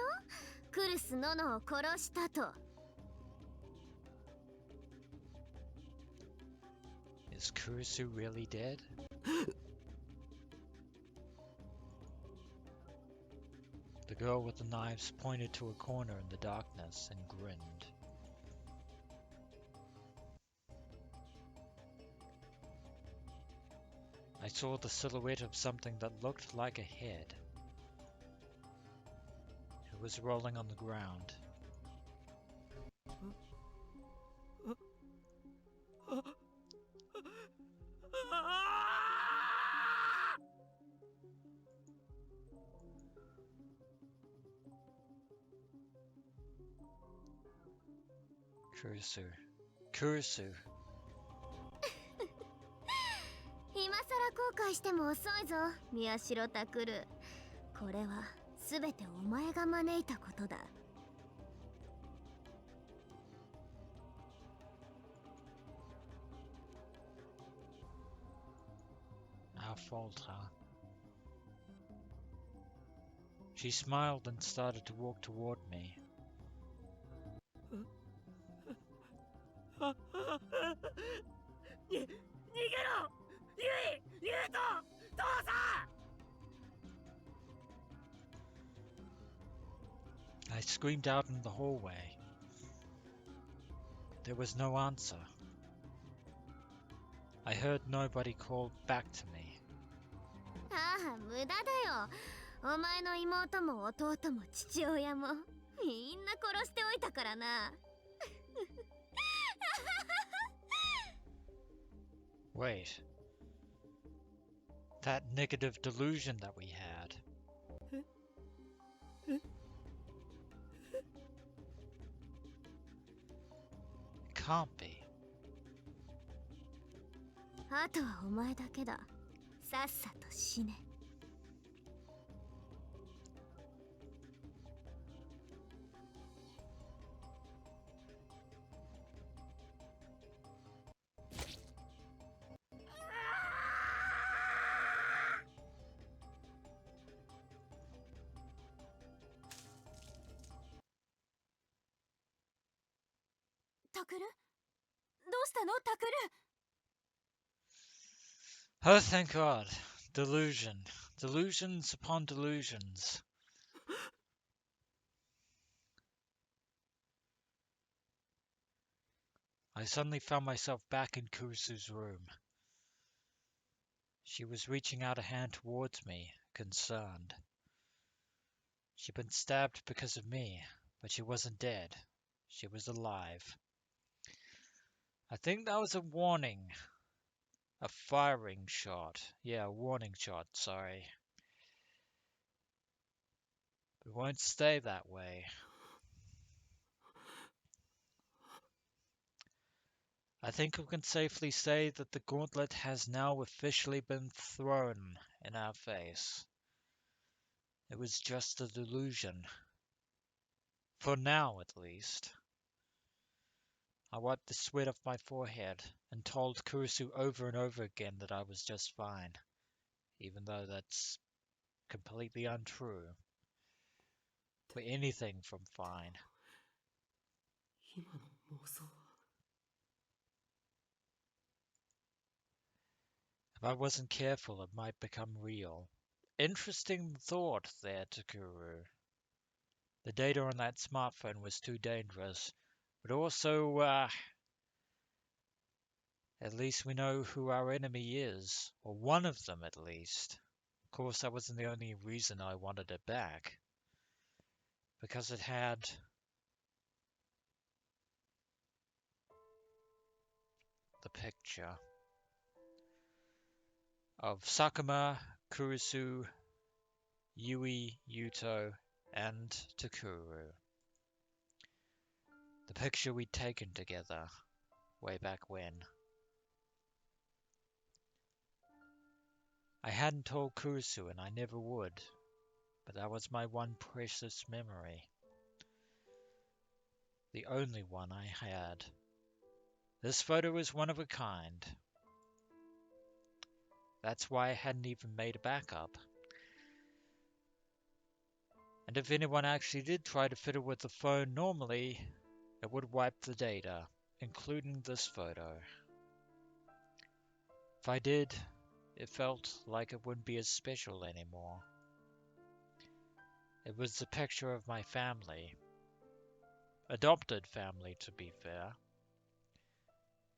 クルスノノを殺したと。 Is Kurusu really dead? The girl with the knives pointed to a corner in the darkness and grinned. I saw the silhouette of something that looked like a head. It was rolling on the ground. Kurusu. Kurusu. 今さら後悔しても遅いぞ、宮代タクル。これは全てお前が招いたことだ。Our fault, huh? She smiled and started to walk toward me. 逃げろユウト父さん I screamed out in the hallway. There was no answer. I heard nobody call back to me. ああ、無駄だよ。お前の妹も弟も父親もみんな殺しておいたからな。Wait. That negative delusion that we had. Can't be. あとはお前だけだ。さっさと死ね。タクル？どうしたの、タクル？ Oh, thank God. Delusion. Delusions upon delusions. I suddenly found myself back in Kurusu's room. She was reaching out a hand towards me, concerned. She'd been stabbed because of me, but she wasn't dead. She was alive. I think that was a warning. A firing shot. Yeah, a warning shot, sorry. It won't stay that way. I think we can safely say that the gauntlet has now officially been thrown in our face. It was just a delusion. For now, at least. I wiped the sweat off my forehead and told Kurusu over and over again that I was just fine, even though that's completely untrue. We're anything from fine. 今の妄想は If I wasn't careful, it might become real. Interesting thought there, Takuru. The data on that smartphone was too dangerous, but also, at least we know who our enemy is, or one of them at least. Of course, that wasn't the only reason I wanted it back, because it had the picture of Sakuma, Kurusu, Yui, Yuto, and Takuru. The picture we'd taken together, way back when. I hadn't told Kurusu and I never would, but that was my one precious memory. The only one I had. This photo was one of a kind. That's why I hadn't even made a backup. And if anyone actually did try to fiddle with the phone normally, it would wipe the data, including this photo. If I did, it felt like it wouldn't be as special anymore. It was the picture of my family. Adopted family, to be fair.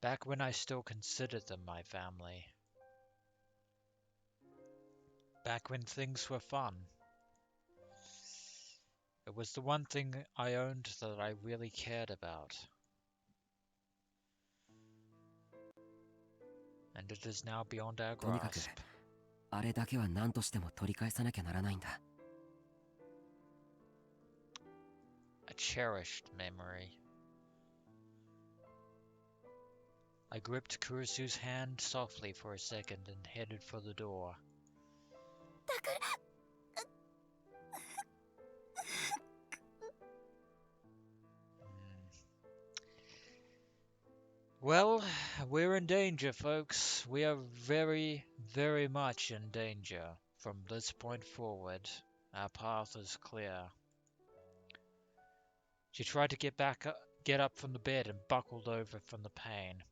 Back when I still considered them my family. Back when things were fun. It was the one thing I owned that I really cared about. And it is now beyond our とにかく grasp. あれだけは何としても取り返さなきゃならないんだ。 A cherished memory. I gripped Kurusu's hand softly for a second and headed for the door. Well, we're in danger, folks. We are very, very much in danger. From this point forward, our path is clear. She tried to get up from the bed and buckled over from the pain.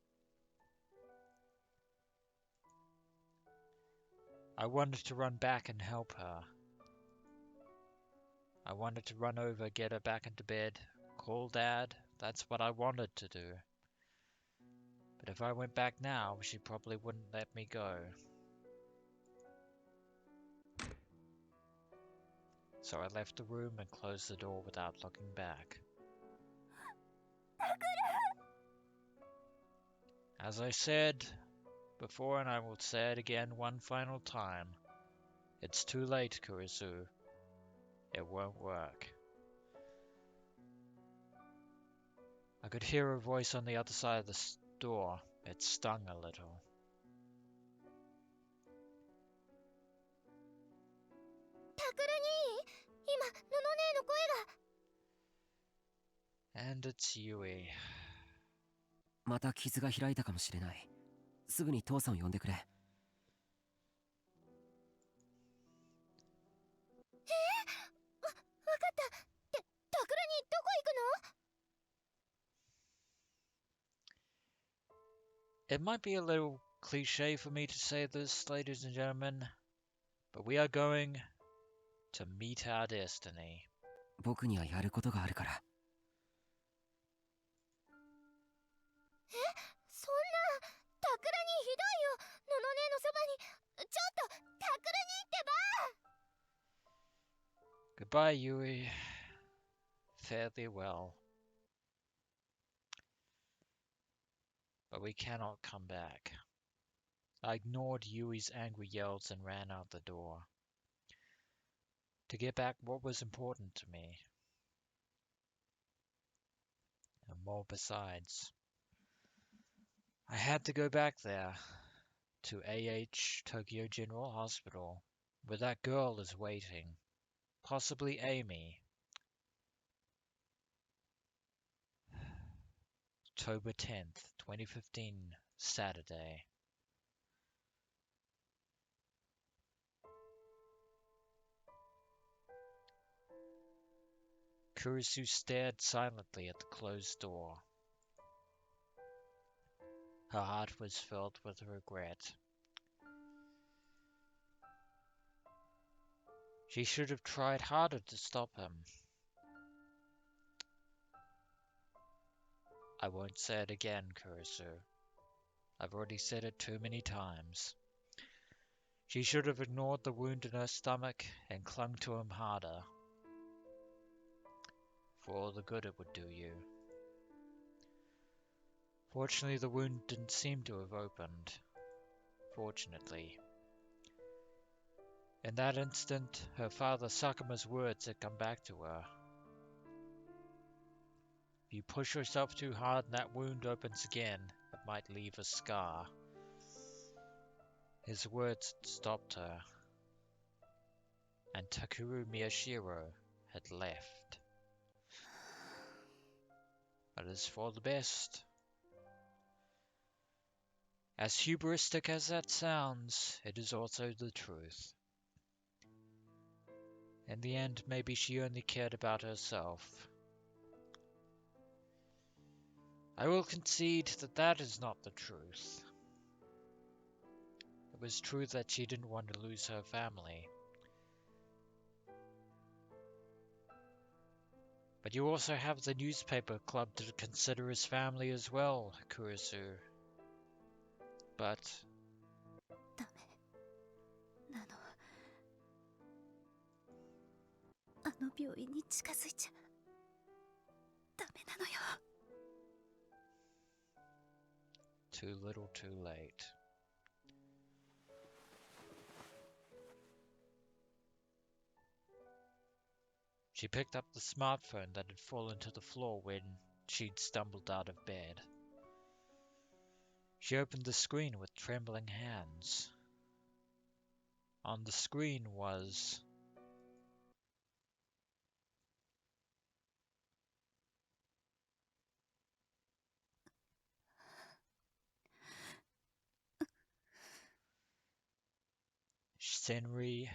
I wanted to run back and help her. I wanted to run over, get her back into bed, call Dad. That's what I wanted to do. But if I went back now, she probably wouldn't let me go. So I left the room and closed the door without looking back. As I said before, and I will say it again one final time, it's too late, Kurusu. It won't work. I could hear her voice on the other side of the door. It stung a little. And it's Yui. また傷が開いたかもしれない。すぐに父さんを呼んでくれ。It might be a little cliche for me to say this, ladies and gentlemen, but we are going to meet our destiny. 僕にはやることがあるから。そんな、タクルにひどいよ。ののねのそばに、ちょっと、タクルにってば。 Goodbye, Yui. Fare thee well. But we cannot come back. I ignored Yui's angry yells and ran out the door. To get back what was important to me. And more besides. I had to go back there. To AH Tokyo General Hospital. Where that girl is waiting. Possibly Amy. October 10th, 2015, Saturday. Kurusu stared silently at the closed door. Her heart was filled with regret. She should have tried harder to stop him. I won't say it again, Kurusu. I've already said it too many times. She should have ignored the wound in her stomach and clung to him harder. For all the good it would do you. Fortunately, the wound didn't seem to have opened. Fortunately. In that instant, her father Sakuma's words had come back to her. If you push yourself too hard and that wound opens again, it might leave a scar. His words had stopped her. And Takuru Miyashiro had left. But it's for the best. As hubristic as that sounds, it is also the truth. In the end, maybe she only cared about herself. I will concede that that is not the truth. It was true that she didn't want to lose her family. But you also have the newspaper club to consider as family as well, Kurusu. But ダメなの。あの病院に近づいちゃダメなのよ。 too little too late. She picked up the smartphone that had fallen to the floor when she'd stumbled out of bed. She opened the screen with trembling hands. On the screen was Senri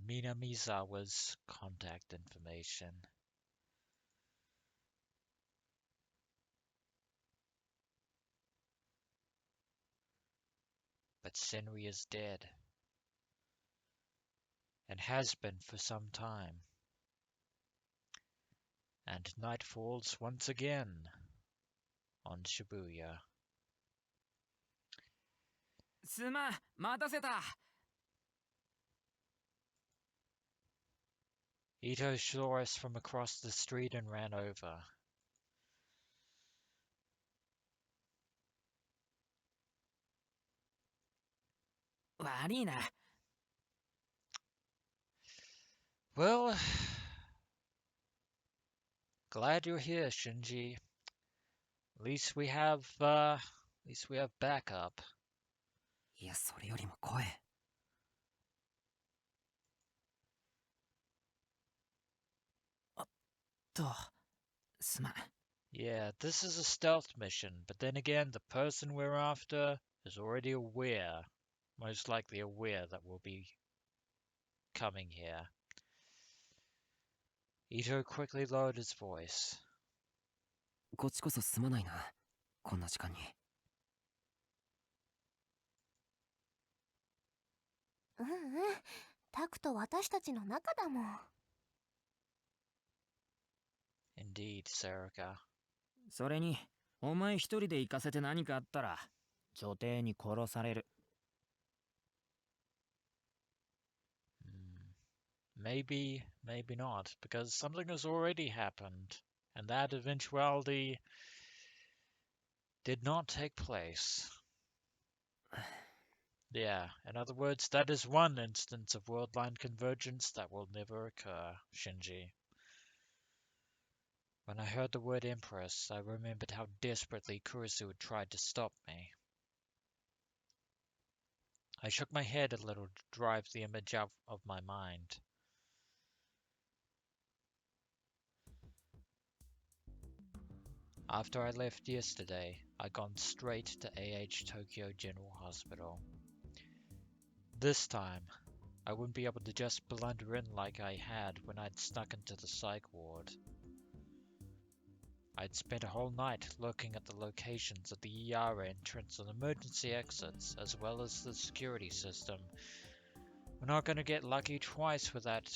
Minamizawa's contact information. But Senri is dead, and has been for some time. And night falls once again on Shibuya. すまん、待たせた。 Ito saw us from across the street and ran over. Well, glad you're here, Shinji. At least we have backup. いや、それよりも声。すまん。 Yeah, this is a stealth mission, but then again, the person we're after is already aware, most likely aware that we'll be coming here. Ito quickly lowered his voice. こっちこそすまないな。こんな時間に。うんうん。タクと私たちの仲だもん。 Indeed, Serica. それに、お前一人で行かせて何かあったら、女帝に殺される。Maybe, maybe not, because something has already happened, and that eventuality did not take place. Yeah, in other words, that is one instance of world line convergence that will never occur, Shinji. When I heard the word Empress, I remembered how desperately Kurusu had tried to stop me. I shook my head a little to drive the image out of my mind. After I left yesterday, I'd gone straight to AH Tokyo General Hospital. This time, I wouldn't be able to just blunder in like I had when I'd snuck into the psych ward. I'd spent a whole night looking at the locations of the ER entrance and emergency exits, as well as the security system. We're not going to get lucky twice with that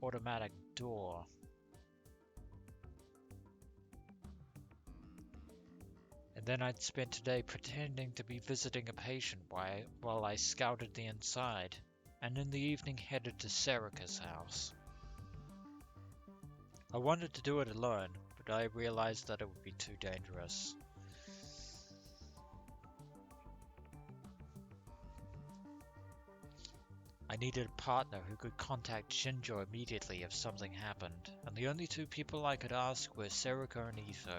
automatic door. And then I'd spent today pretending to be visiting a patient while I scouted the inside, and in the evening headed to Serica's house. I wanted to do it alone, but I realized that it would be too dangerous. I needed a partner who could contact Shinjo immediately if something happened, and the only two people I could ask were Serica and Ito.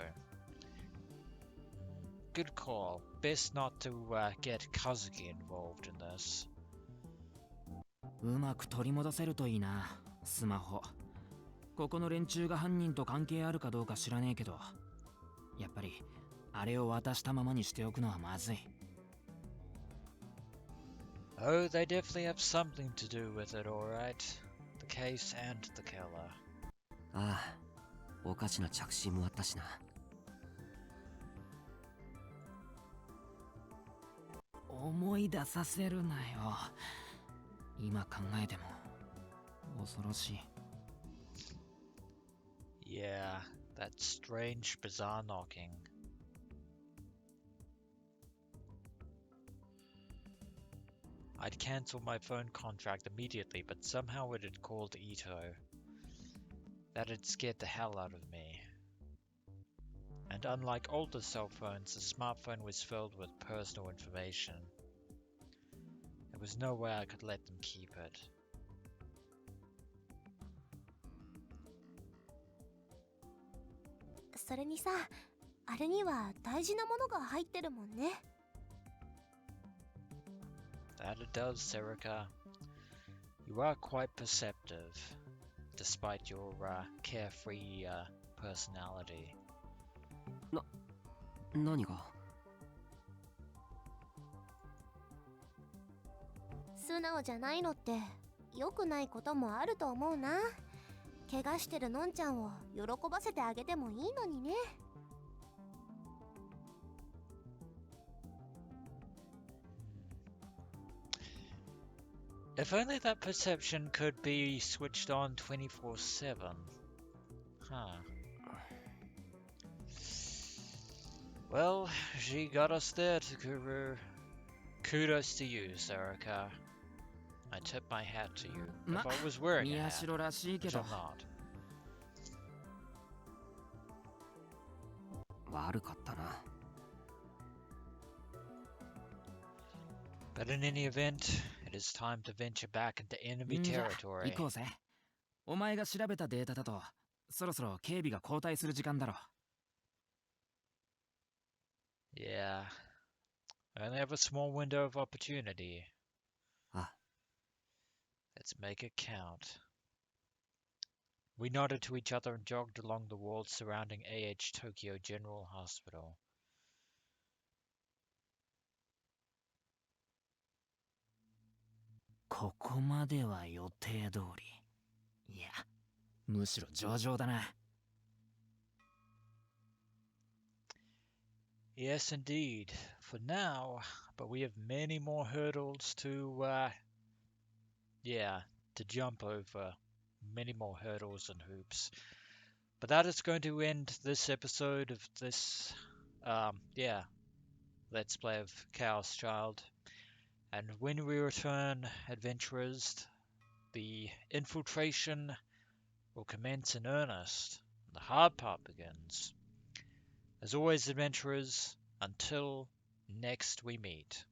Good call. Best not to get Kazuki involved in this. うまく取り戻せるといいな、スマホ。ここの連中が犯人と関係あるかどうか知らねえけど、やっぱりあれを渡したままにしておくのはまずい。Oh, they definitely have something to do with it, alright. The case and the killer. ああ、おかしな着信もあったしな。思い出させるなよ。今考えても恐ろしい。Yeah, That strange, bizarre knocking. I'd cancelled my phone contract immediately, but somehow it had called Ito. That had scared the hell out of me. And unlike older cell phones, the smartphone was filled with personal information. There was no way I could let them keep it.それにさ、あれには大事なものが入ってるもんね。That it does, Serica. You are quite perceptive, despite your carefree personality. 何が？素直じゃないのって良くないこともあると思うな。怪我してるのんちゃんを喜ばせてあげてもいいのにね。If only that perception could be switched on 24/7. Huh. Well, she got us there, Takuru. Kudos to you, Serica. I tip my hat to you. If I was wearing a hat, 宮代らしいけ which ど I'm not. 悪かったな。But in any event, it is time to venture back into enemy じゃあ territory. 行こうぜ。お前が調べたデータだとそろそろ警備が交代する時間だろ。Yeah. I only have a small window of opportunity. あ、 Let's make it count. We nodded to each other and jogged along the walls surrounding AH Tokyo General Hospital. ここまでは予定通り。いや、むしろ上々だな。Yes, indeed. For now, but we have many more hurdles to, to jump over. Many more hurdles and hoops. But that is going to end this episode of this, Let's Play of Chaos Child. And when we return, adventurers, the infiltration will commence in earnest. The hard part begins. As always, adventurers, until next we meet.